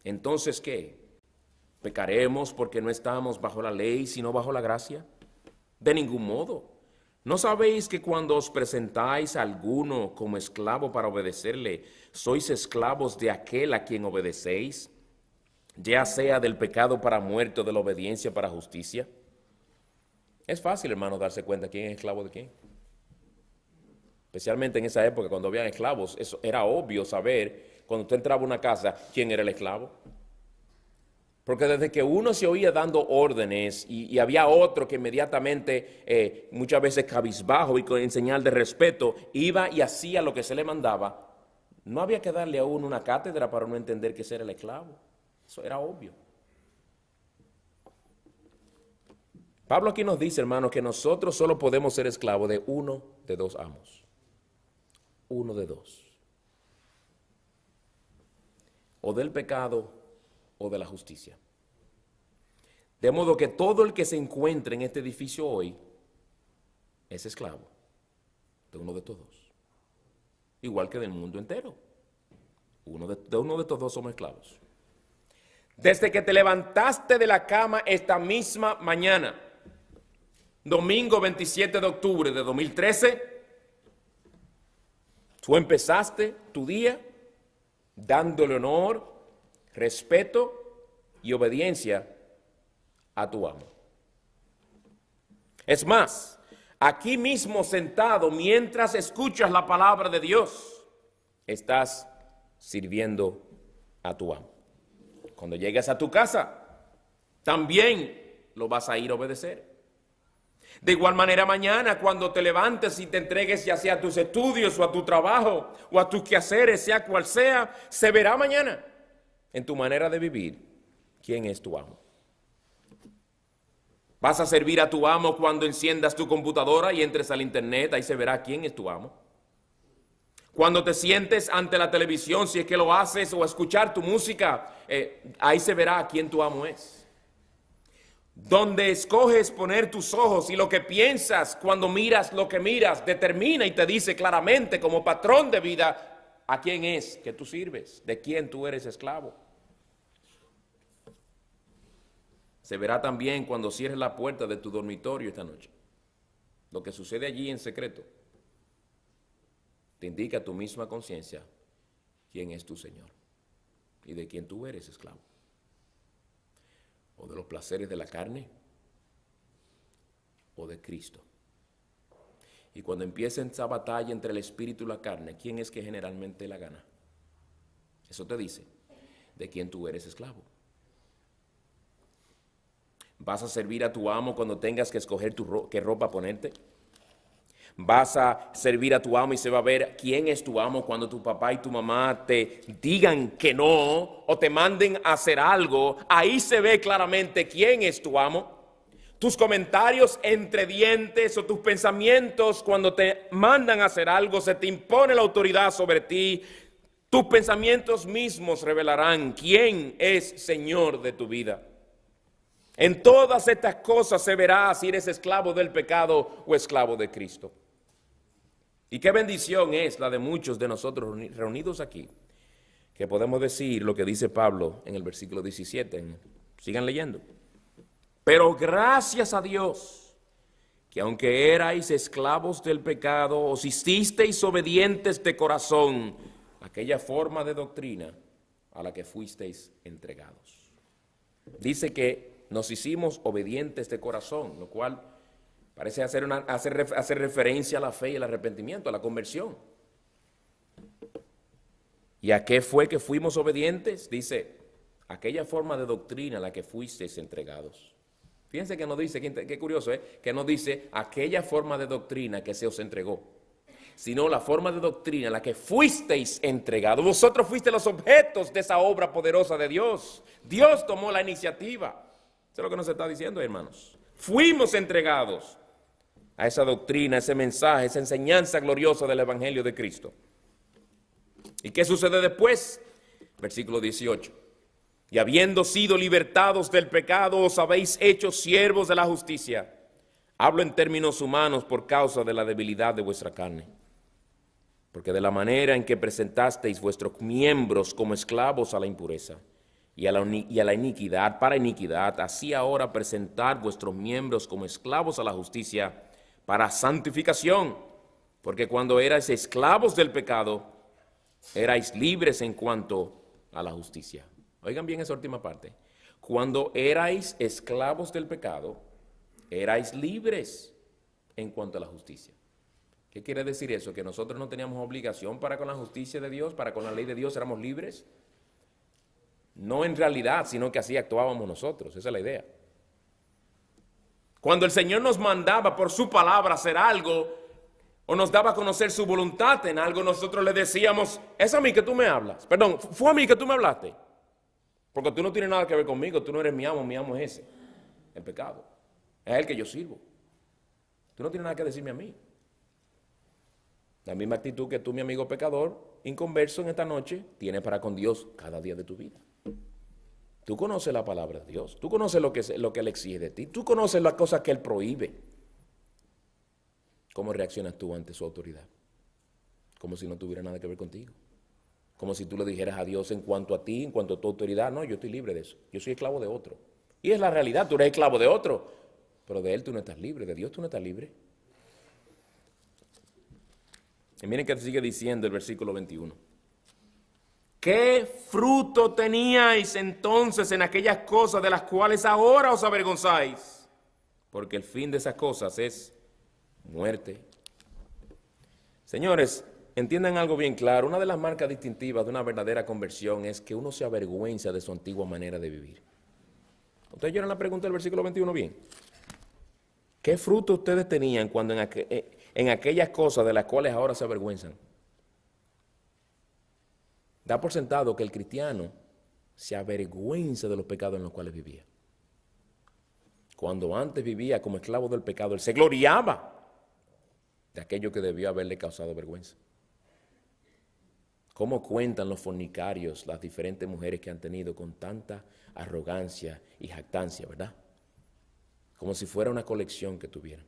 ¿entonces qué? ¿Pecaremos porque no estamos bajo la ley, sino bajo la gracia? De ningún modo. ¿No sabéis que cuando os presentáis a alguno como esclavo para obedecerle, sois esclavos de aquel a quien obedecéis, ya sea del pecado para muerte o de la obediencia para justicia? Es fácil, hermano, darse cuenta quién es esclavo de quién. Especialmente en esa época, cuando habían esclavos, eso era obvio saber, cuando usted entraba a una casa, quién era el esclavo. Porque desde que uno se oía dando órdenes y había otro que inmediatamente, muchas veces cabizbajo y en señal de respeto, iba y hacía lo que se le mandaba, no había que darle a uno una cátedra para no entender que ese era el esclavo. Eso era obvio. Pablo aquí nos dice, hermanos, que nosotros solo podemos ser esclavos de uno de dos amos. Uno de dos. O del pecado o de la justicia. De modo que todo el que se encuentre en este edificio hoy es esclavo de uno de todos. Igual que del mundo entero. De uno de estos dos somos esclavos. Desde que te levantaste de la cama esta misma mañana, domingo 27 de octubre de 2013, tú empezaste tu día dándole honor, respeto y obediencia a tu amo. Es más, aquí mismo sentado, mientras escuchas la palabra de Dios, estás sirviendo a tu amo. Cuando llegues a tu casa, también lo vas a ir a obedecer. De igual manera mañana, cuando te levantes y te entregues ya sea a tus estudios o a tu trabajo o a tus quehaceres, sea cual sea, se verá mañana en tu manera de vivir quién es tu amo. Vas a servir a tu amo cuando enciendas tu computadora y entres al internet, ahí se verá quién es tu amo. Cuando te sientes ante la televisión, si es que lo haces, o a escuchar tu música, ahí se verá quién tu amo es. Donde escoges poner tus ojos y lo que piensas cuando miras lo que miras, determina y te dice claramente como patrón de vida a quién es que tú sirves, de quién tú eres esclavo. Se verá también cuando cierres la puerta de tu dormitorio esta noche. Lo que sucede allí en secreto te indica a tu misma conciencia quién es tu Señor y de quién tú eres esclavo. O de los placeres de la carne o de Cristo. Y cuando empieza esa batalla entre el espíritu y la carne, ¿quién es que generalmente la gana? Eso te dice de quién tú eres esclavo. ¿Vas a servir a tu amo cuando tengas que escoger qué ropa ponerte? ¿Vas a servir a tu amo y se va a ver quién es tu amo cuando tu papá y tu mamá te digan que no o te manden a hacer algo? Ahí se ve claramente quién es tu amo. Tus comentarios entre dientes o tus pensamientos cuando te mandan a hacer algo, se te impone la autoridad sobre ti. Tus pensamientos mismos revelarán quién es Señor de tu vida. En todas estas cosas se verá si eres esclavo del pecado o esclavo de Cristo. Y qué bendición es la de muchos de nosotros reunidos aquí, que podemos decir lo que dice Pablo en el versículo 17. Sigan leyendo. Pero gracias a Dios, que aunque erais esclavos del pecado, os hicisteis obedientes de corazón a aquella forma de doctrina a la que fuisteis entregados. Dice que nos hicimos obedientes de corazón, lo cual parece hacer referencia a la fe y el arrepentimiento, a la conversión. ¿Y a qué fue que fuimos obedientes? Dice, aquella forma de doctrina a la que fuisteis entregados. Fíjense que no dice, qué curioso, que no dice aquella forma de doctrina que se os entregó, sino la forma de doctrina a la que fuisteis entregados. Vosotros fuisteis los objetos de esa obra poderosa de Dios. Dios tomó la iniciativa. Eso es lo que nos está diciendo, hermanos. Fuimos entregados a esa doctrina, ese mensaje, esa enseñanza gloriosa del Evangelio de Cristo. ¿Y qué sucede después? Versículo 18. Y habiendo sido libertados del pecado, os habéis hecho siervos de la justicia. Hablo en términos humanos por causa de la debilidad de vuestra carne. Porque de la manera en que presentasteis vuestros miembros como esclavos a la impureza y a la iniquidad, para iniquidad, así ahora presentad vuestros miembros como esclavos a la justicia para santificación. Porque cuando erais esclavos del pecado, erais libres en cuanto a la justicia. Oigan bien esa última parte. Cuando erais esclavos del pecado, erais libres en cuanto a la justicia. ¿Qué quiere decir eso? Que nosotros no teníamos obligación para con la justicia de Dios, para con la ley de Dios éramos libres. No en realidad, sino que así actuábamos nosotros. Esa es la idea. Cuando el Señor nos mandaba por su palabra hacer algo, o nos daba a conocer su voluntad en algo, nosotros le decíamos, es a mí que tú me hablas. Perdón, fue a mí que tú me hablaste. Porque tú no tienes nada que ver conmigo, tú no eres mi amo es ese, el pecado. Es a él que yo sirvo. Tú no tienes nada que decirme a mí. La misma actitud que tú, mi amigo pecador, inconverso en esta noche, tienes para con Dios cada día de tu vida. Tú conoces la palabra de Dios, tú conoces lo que Él exige de ti, tú conoces las cosas que Él prohíbe. ¿Cómo reaccionas tú ante su autoridad? Como si no tuviera nada que ver contigo. Como si tú le dijeras a Dios en cuanto a ti, en cuanto a tu autoridad, no, yo estoy libre de eso, yo soy esclavo de otro. Y es la realidad, tú eres esclavo de otro, pero de Él tú no estás libre, de Dios tú no estás libre. Y miren que sigue diciendo el versículo 21. ¿Qué fruto teníais entonces en aquellas cosas de las cuales ahora os avergonzáis? Porque el fin de esas cosas es muerte. Señores, entiendan algo bien claro. Una de las marcas distintivas de una verdadera conversión es que uno se avergüenza de su antigua manera de vivir. ¿Ustedes oyeron la pregunta del versículo 21 bien? ¿Qué fruto ustedes tenían cuando en aquellas cosas de las cuales ahora se avergüenzan? Da por sentado que el cristiano se avergüenza de los pecados en los cuales vivía. Cuando antes vivía como esclavo del pecado, él se gloriaba de aquello que debió haberle causado vergüenza. ¿Cómo cuentan los fornicarios las diferentes mujeres que han tenido con tanta arrogancia y jactancia, verdad? Como si fuera una colección que tuvieran.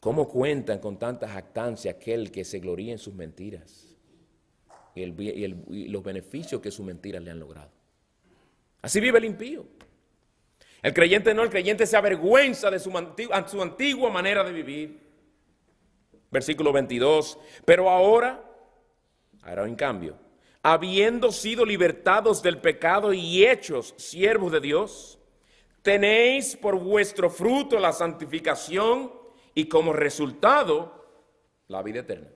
¿Cómo cuentan con tanta jactancia aquel que se gloría en sus mentiras y los beneficios que sus mentiras le han logrado? Así vive el impío. El creyente no, el creyente se avergüenza de su antigua manera de vivir. Versículo 22, pero ahora en cambio, habiendo sido libertados del pecado y hechos siervos de Dios, tenéis por vuestro fruto la santificación y como resultado la vida eterna.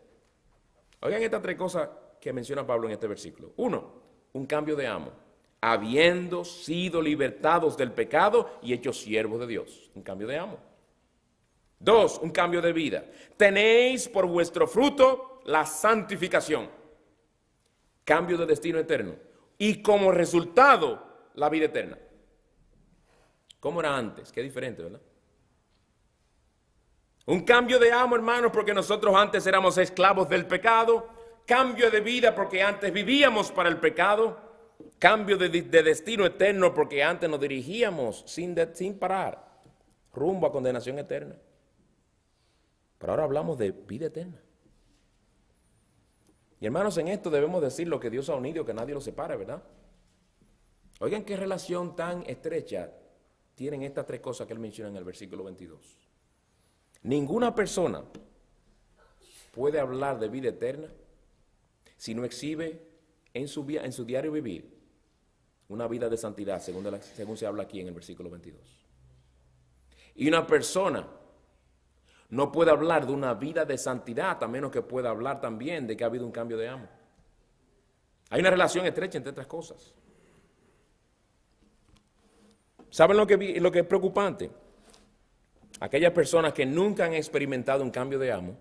Oigan estas tres cosas que menciona Pablo en este versículo. Uno, un cambio de amo. Habiendo sido libertados del pecado y hechos siervos de Dios. Un cambio de amo. Dos, un cambio de vida. Tenéis por vuestro fruto la santificación. Cambio de destino eterno. Y como resultado, la vida eterna. ¿Cómo era antes? Qué diferente, ¿verdad? Un cambio de amo, hermanos, porque nosotros antes éramos esclavos del pecado. Cambio de vida porque antes vivíamos para el pecado. Cambio de destino eterno porque antes nos dirigíamos sin parar rumbo a condenación eterna. Pero ahora hablamos de vida eterna. Y hermanos, en esto debemos decir lo que Dios ha unido, que nadie lo separe, ¿verdad? Oigan qué relación tan estrecha tienen estas tres cosas que él menciona en el versículo 22. Ninguna persona puede hablar de vida eterna si no exhibe en su diario vivir una vida de santidad, según se habla aquí en el versículo 22. Y una persona no puede hablar de una vida de santidad a menos que pueda hablar también de que ha habido un cambio de amo. Hay una relación estrecha entre estas cosas. ¿Saben lo que es preocupante? Aquellas personas que nunca han experimentado un cambio de amo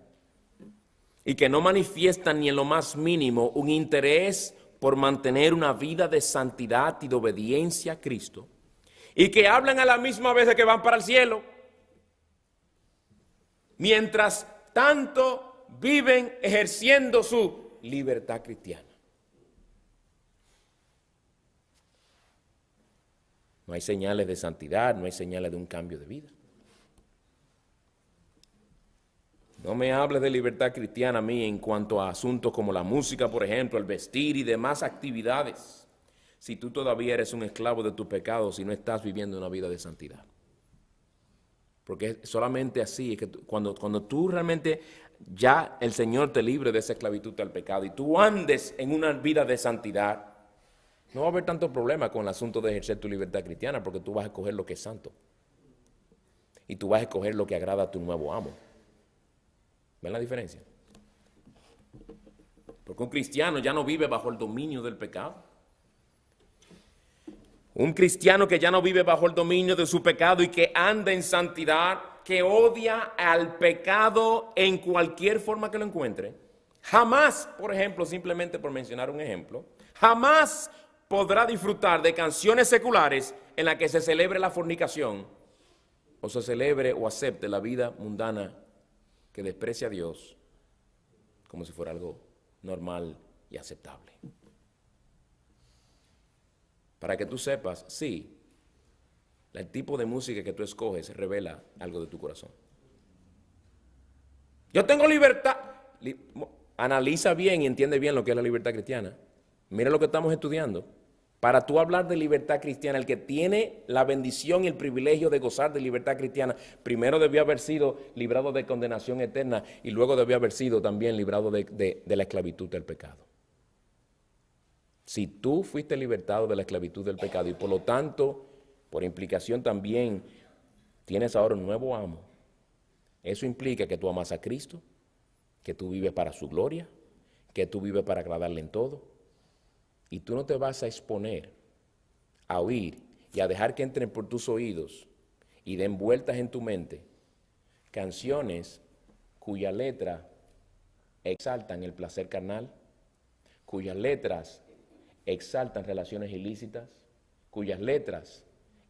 y que no manifiestan ni en lo más mínimo un interés por mantener una vida de santidad y de obediencia a Cristo, y que hablan a la misma vez de que van para el cielo, mientras tanto viven ejerciendo su libertad cristiana. No hay señales de santidad, no hay señales de un cambio de vida. No me hables de libertad cristiana a mí en cuanto a asuntos como la música, por ejemplo, el vestir y demás actividades, si tú todavía eres un esclavo de tus pecados y no estás viviendo una vida de santidad. Porque solamente así es que cuando tú realmente ya el Señor te libre de esa esclavitud al pecado y tú andes en una vida de santidad, no va a haber tanto problema con el asunto de ejercer tu libertad cristiana, porque tú vas a escoger lo que es santo. Y tú vas a escoger lo que agrada a tu nuevo amo. ¿Ven la diferencia? Porque un cristiano ya no vive bajo el dominio del pecado. Un cristiano que ya no vive bajo el dominio de su pecado y que anda en santidad, que odia al pecado en cualquier forma que lo encuentre, jamás, por ejemplo, simplemente por mencionar un ejemplo, jamás podrá disfrutar de canciones seculares en las que se celebre la fornicación o se celebre o acepte la vida mundana que desprecia a Dios como si fuera algo normal y aceptable. Para que tú sepas, sí, el tipo de música que tú escoges revela algo de tu corazón. Yo tengo libertad. Analiza bien y entiende bien lo que es la libertad cristiana. Mira lo que estamos estudiando. Para tú hablar de libertad cristiana, el que tiene la bendición y el privilegio de gozar de libertad cristiana, primero debió haber sido librado de condenación eterna y luego debió haber sido también librado de la esclavitud del pecado. Si tú fuiste libertado de la esclavitud del pecado y por lo tanto, por implicación también, tienes ahora un nuevo amo, eso implica que tú amas a Cristo, que tú vives para su gloria, que tú vives para agradarle en todo. Y tú no te vas a exponer a oír y a dejar que entren por tus oídos y den vueltas en tu mente canciones cuya letra exaltan el placer carnal, cuyas letras exaltan relaciones ilícitas, cuyas letras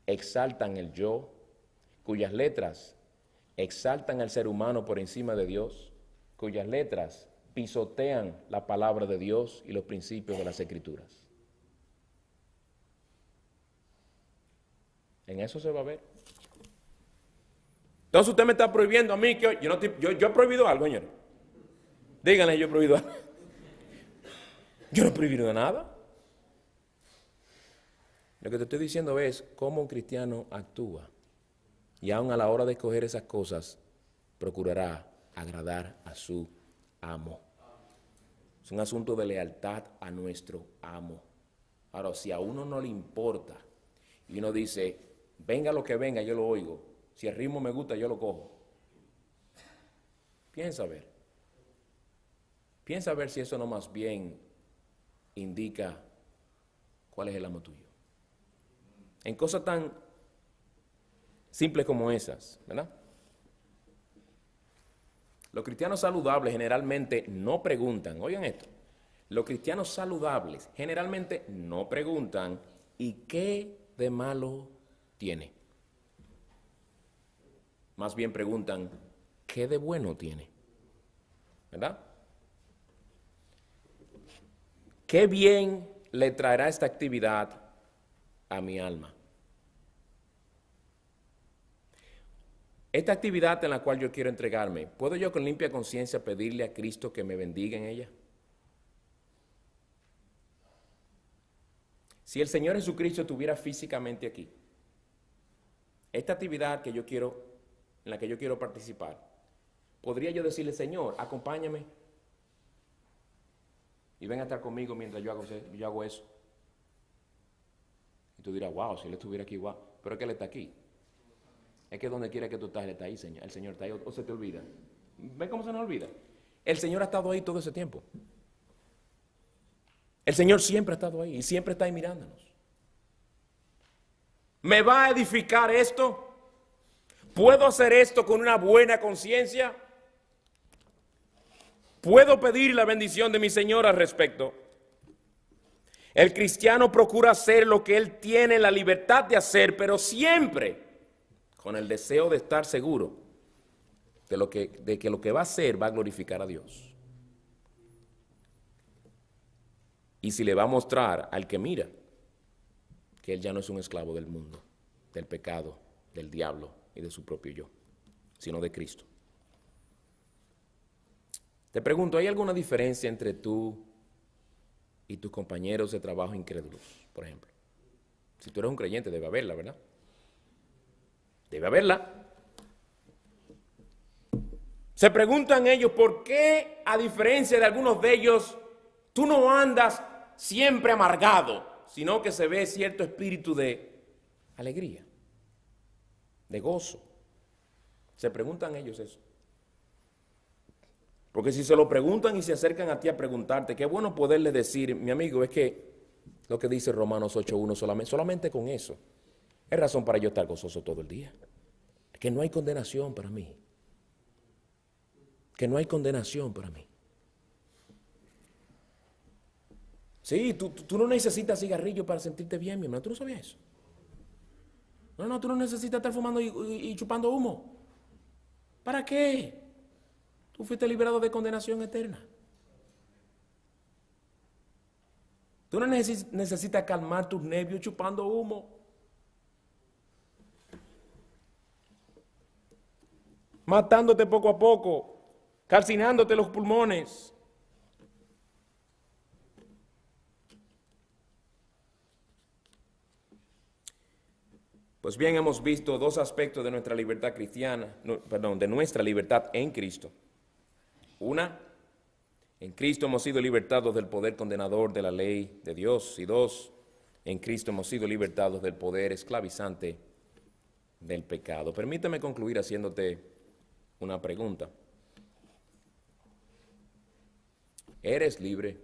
exaltan el yo, cuyas letras exaltan al ser humano por encima de Dios, cuyas letras pisotean la palabra de Dios y los principios de las Escrituras. En eso se va a ver. Entonces usted me está prohibiendo a mí que yo he prohibido algo, señores. Díganle, yo he prohibido algo. Yo no he prohibido nada. Lo que te estoy diciendo es cómo un cristiano actúa. Y aun a la hora de escoger esas cosas, procurará agradar a su amo. Es un asunto de lealtad a nuestro amo. Ahora, si a uno no le importa y uno dice, venga lo que venga, yo lo oigo. Si el ritmo me gusta, yo lo cojo. Piensa a ver. Piensa a ver si eso no más bien indica cuál es el amo tuyo. En cosas tan simples como esas, ¿verdad? Los cristianos saludables generalmente no preguntan, oigan esto, los cristianos saludables generalmente no preguntan, ¿y qué de malo tiene? Más bien preguntan, ¿qué de bueno tiene? ¿Verdad? ¿Qué bien le traerá esta actividad a mi alma? Esta actividad en la cual yo quiero entregarme, ¿puedo yo con limpia conciencia pedirle a Cristo que me bendiga en ella? Si el Señor Jesucristo estuviera físicamente aquí, esta actividad que yo quiero, en la que yo quiero participar, ¿podría yo decirle, Señor, acompáñame y ven a estar conmigo mientras yo hago eso? Y tú dirás, wow, si Él estuviera aquí, wow, pero es que Él está aquí. Es que donde quiera que tú estás, Él está ahí, Señor. El Señor está ahí, o se te olvida. ¿Ven cómo se nos olvida? El Señor ha estado ahí todo ese tiempo. El Señor siempre ha estado ahí y siempre está ahí mirándonos. ¿Me va a edificar esto? ¿Puedo hacer esto con una buena conciencia? ¿Puedo pedir la bendición de mi Señor al respecto? El cristiano procura hacer lo que él tiene la libertad de hacer, pero siempre con el deseo de estar seguro de que lo que va a hacer va a glorificar a Dios. y si le va a mostrar al que mira que él ya no es un esclavo del mundo, del pecado, del diablo y de su propio yo, sino de Cristo. Te pregunto, ¿hay alguna diferencia entre tú y tus compañeros de trabajo incrédulos, por ejemplo? Si tú eres un creyente, debe haberla, ¿verdad? Debe haberla. Se preguntan ellos, ¿por qué, a diferencia de algunos de ellos, tú no andas siempre amargado, sino que se ve cierto espíritu de alegría, de gozo? Se preguntan ellos eso. Porque si se lo preguntan y se acercan a ti a preguntarte, qué bueno poderle decir, mi amigo, es que lo que dice Romanos 8:1, solamente con eso es razón para yo estar gozoso todo el día. Que no hay condenación para mí. Que no hay condenación para mí. Sí, tú no necesitas cigarrillo para sentirte bien, mi hermano. ¿Tú no sabías eso? No, tú no necesitas estar fumando y chupando humo. ¿Para qué? Tú fuiste liberado de condenación eterna. Tú no necesitas calmar tus nervios chupando humo. Matándote poco a poco, calcinándote los pulmones. Pues bien, hemos visto dos aspectos de nuestra libertad cristiana, de nuestra libertad en Cristo. Una, en Cristo hemos sido libertados del poder condenador de la ley de Dios. Y dos, en Cristo hemos sido libertados del poder esclavizante del pecado. Permíteme concluir haciéndote una pregunta. ¿Eres libre?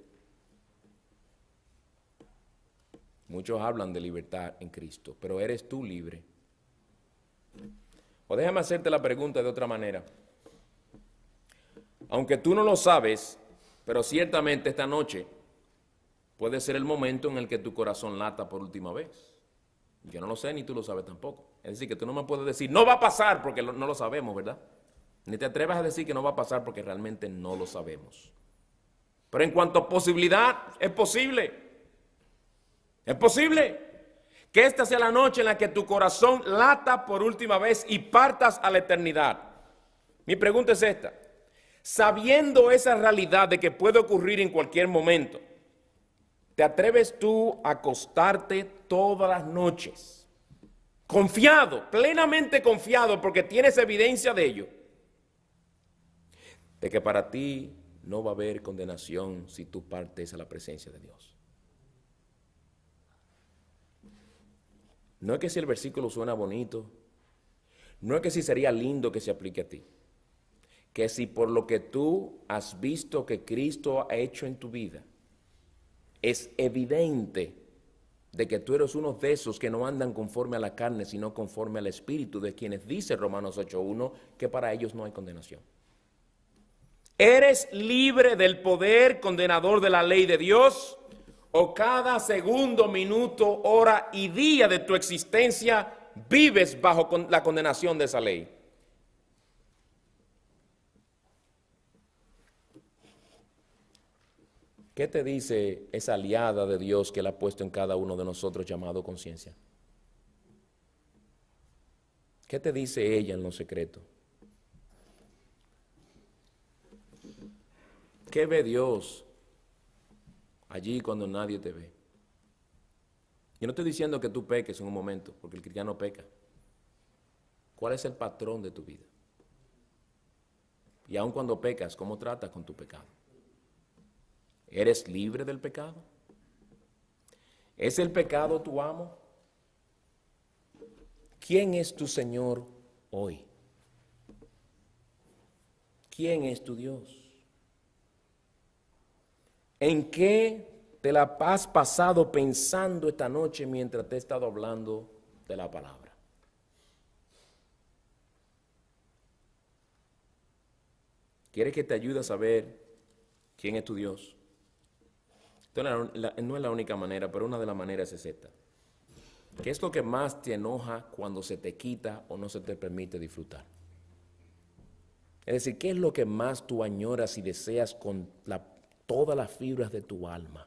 Muchos hablan de libertad en Cristo, pero ¿eres tú libre? O déjame hacerte la pregunta de otra manera. Aunque tú no lo sabes, pero ciertamente esta noche puede ser el momento en el que tu corazón lata por última vez. Yo no lo sé, ni tú lo sabes tampoco. Es decir, que tú no me puedes decir, no va a pasar, porque no lo sabemos, ¿verdad? Ni te atrevas a decir que no va a pasar, porque realmente no lo sabemos. Pero en cuanto a posibilidad, es posible. Es posible que esta sea la noche en la que tu corazón lata por última vez y partas a la eternidad. Mi pregunta es esta. Sabiendo esa realidad de que puede ocurrir en cualquier momento, ¿te atreves tú a acostarte todas las noches? Confiado, plenamente confiado, porque tienes evidencia de ello, de que para ti no va a haber condenación si tú partes a la presencia de Dios. No es que si el versículo suena bonito, no es que si sería lindo que se aplique a ti, que si por lo que tú has visto que Cristo ha hecho en tu vida, es evidente de que tú eres uno de esos que no andan conforme a la carne, sino conforme al Espíritu, de quienes dice Romanos 8:1, que para ellos no hay condenación. ¿Eres libre del poder condenador de la ley de Dios? ¿O cada segundo, minuto, hora y día de tu existencia vives bajo la condenación de esa ley? ¿Qué te dice esa aliada de Dios que Él ha puesto en cada uno de nosotros llamado conciencia? ¿Qué te dice ella en lo secreto? ¿Qué ve Dios allí cuando nadie te ve? Yo no estoy diciendo que tú peques en un momento, porque el cristiano peca. ¿Cuál es el patrón de tu vida? Y aun cuando pecas, ¿cómo tratas con tu pecado? ¿Eres libre del pecado? ¿Es el pecado tu amo? ¿Quién es tu Señor hoy? ¿Quién es tu Dios? ¿En qué te la has pasado pensando esta noche mientras te he estado hablando de la palabra? ¿Quieres que te ayude a saber quién es tu Dios? No es la única manera, pero una de las maneras es esta. ¿Qué es lo que más te enoja cuando se te quita o no se te permite disfrutar? Es decir, ¿qué es lo que más tú añoras y deseas con todas las fibras de tu alma?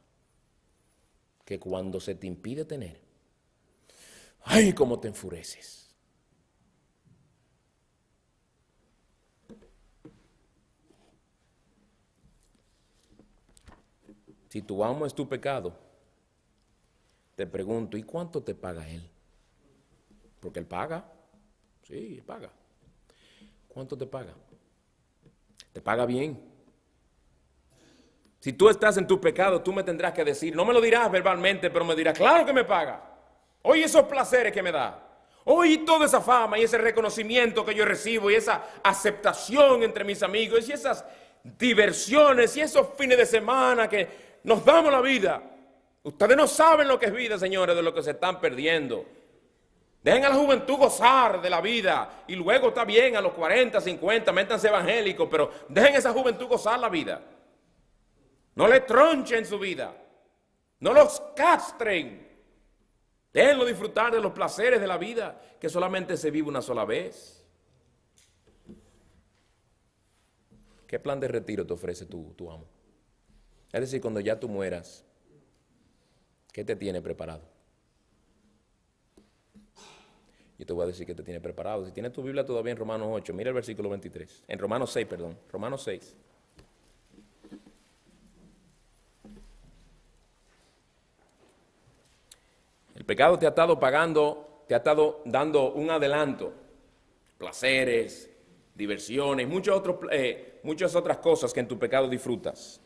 que cuando se te impide tener, ¡ay, cómo te enfureces! Si tu amo es tu pecado, te pregunto, ¿y cuánto te paga él? Porque él paga. Sí, él paga. ¿Cuánto te paga? Te paga bien. Si tú estás en tu pecado, tú me tendrás que decir, no me lo dirás verbalmente, pero me dirás, claro que me paga. Oye, esos placeres que me da. Oye, toda esa fama y ese reconocimiento que yo recibo y esa aceptación entre mis amigos y esas diversiones y esos fines de semana que nos damos la vida. Ustedes no saben lo que es vida, señores, de lo que se están perdiendo. Dejen a la juventud gozar de la vida y luego está bien a los 40, 50, métanse evangélicos, pero dejen a esa juventud gozar la vida. No le tronchen su vida, no los castren. Déjenlo disfrutar de los placeres de la vida, que solamente se vive una sola vez. ¿Qué plan de retiro te ofrece tu amo? Es decir, cuando ya tú mueras, ¿qué te tiene preparado? Yo te voy a decir qué te tiene preparado. Si tienes tu Biblia todavía en Romanos 8, mira el versículo 23. En Romanos 6, perdón. Romanos 6. El pecado te ha estado pagando, te ha estado dando un adelanto. Placeres, diversiones, muchas otras cosas que en tu pecado disfrutas.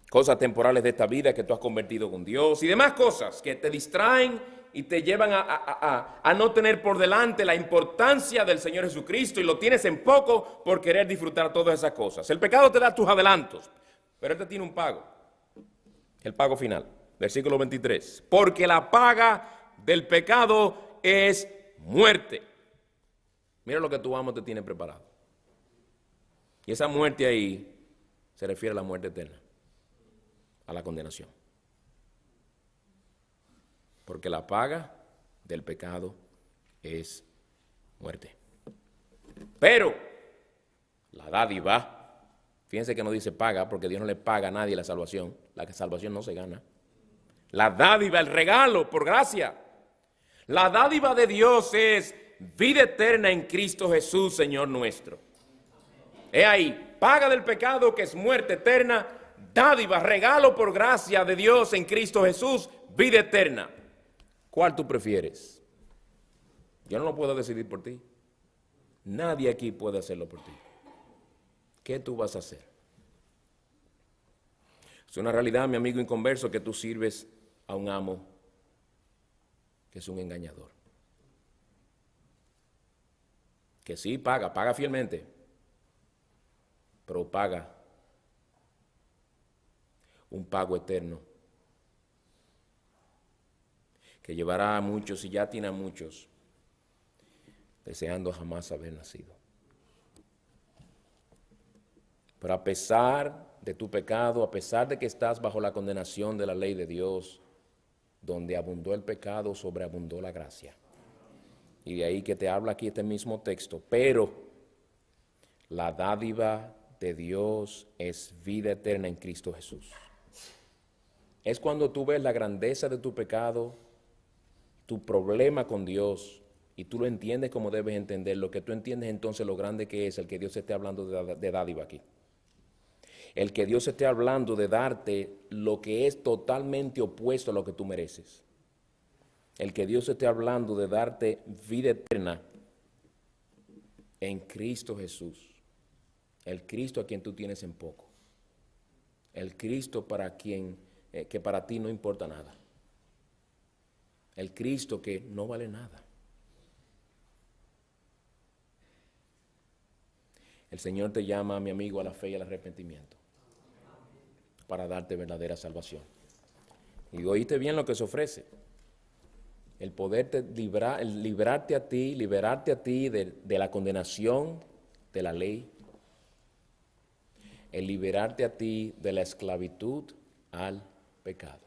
Cosas temporales de esta vida que tú has convertido con Dios y demás cosas que te distraen y te llevan a no tener por delante la importancia del Señor Jesucristo y lo tienes en poco por querer disfrutar todas esas cosas. El pecado te da tus adelantos, pero Él te tiene un pago, el pago final. Versículo 23, porque la paga del pecado es muerte. Mira lo que tu amo te tiene preparado. Y esa muerte ahí se refiere a la muerte eterna, a la condenación. Porque la paga del pecado es muerte. Pero la dádiva, fíjense que no dice paga, porque Dios no le paga a nadie la salvación. La salvación no se gana. La dádiva, el regalo por gracia. La dádiva de Dios es vida eterna en Cristo Jesús, Señor nuestro. He ahí, paga del pecado que es muerte eterna, dádiva, regalo por gracia de Dios en Cristo Jesús, vida eterna. ¿Cuál tú prefieres? Yo no lo puedo decidir por ti. Nadie aquí puede hacerlo por ti. ¿Qué tú vas a hacer? Es una realidad, mi amigo inconverso, que tú sirves a un amo que es un engañador. Que sí paga fielmente, pero paga un pago eterno que llevará a muchos y ya tiene a muchos deseando jamás haber nacido. Pero a pesar de tu pecado, a pesar de que estás bajo la condenación de la ley de Dios, donde abundó el pecado, sobreabundó la gracia. Y de ahí que te habla aquí este mismo texto. Pero la dádiva de Dios es vida eterna en Cristo Jesús. Es cuando tú ves la grandeza de tu pecado, tu problema con Dios, y tú lo entiendes como debes entender, lo que tú entiendes entonces lo grande que es el que Dios esté hablando de dádiva aquí. El que Dios esté hablando de darte lo que es totalmente opuesto a lo que tú mereces. El que Dios esté hablando de darte vida eterna en Cristo Jesús. El Cristo a quien tú tienes en poco. El Cristo para quien, que para ti no importa nada. El Cristo que no vale nada. El Señor te llama, mi amigo, a la fe y al arrepentimiento para darte verdadera salvación. Y oíste bien lo que se ofrece. El poderte liberarte a ti de la condenación de la ley. El liberarte a ti de la esclavitud al pecado.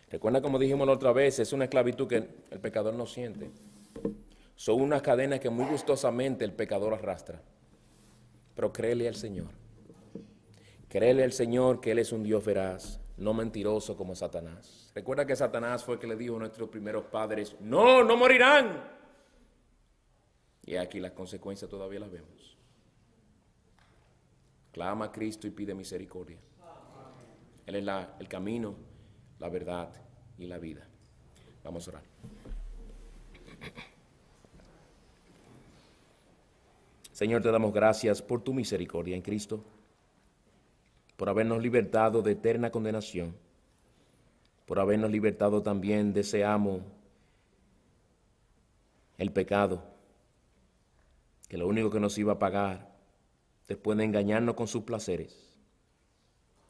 Recuerda, como dijimos la otra vez, es una esclavitud que el pecador no siente. Son unas cadenas que muy gustosamente el pecador arrastra. Pero créele al Señor. Créele al Señor que Él es un Dios veraz, no mentiroso como Satanás. Recuerda que Satanás fue el que le dijo a nuestros primeros padres, no, no morirán. Y aquí las consecuencias todavía las vemos. Clama a Cristo y pide misericordia. Él es el camino, la verdad y la vida. Vamos a orar. Señor, te damos gracias por tu misericordia en Cristo, por habernos libertado de eterna condenación, por habernos libertado también de ese amo, el pecado, que lo único que nos iba a pagar después de engañarnos con sus placeres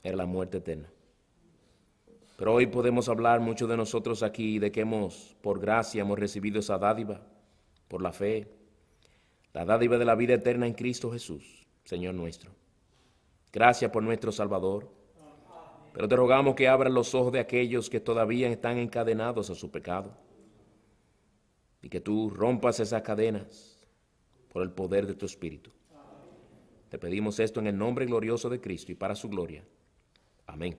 era la muerte eterna. Pero hoy podemos hablar muchos de nosotros aquí de que por gracia, hemos recibido esa dádiva por la fe, la dádiva de la vida eterna en Cristo Jesús, Señor nuestro. Gracias por nuestro Salvador, pero te rogamos que abras los ojos de aquellos que todavía están encadenados a su pecado y que tú rompas esas cadenas por el poder de tu Espíritu. Te pedimos esto en el nombre glorioso de Cristo y para su gloria. Amén.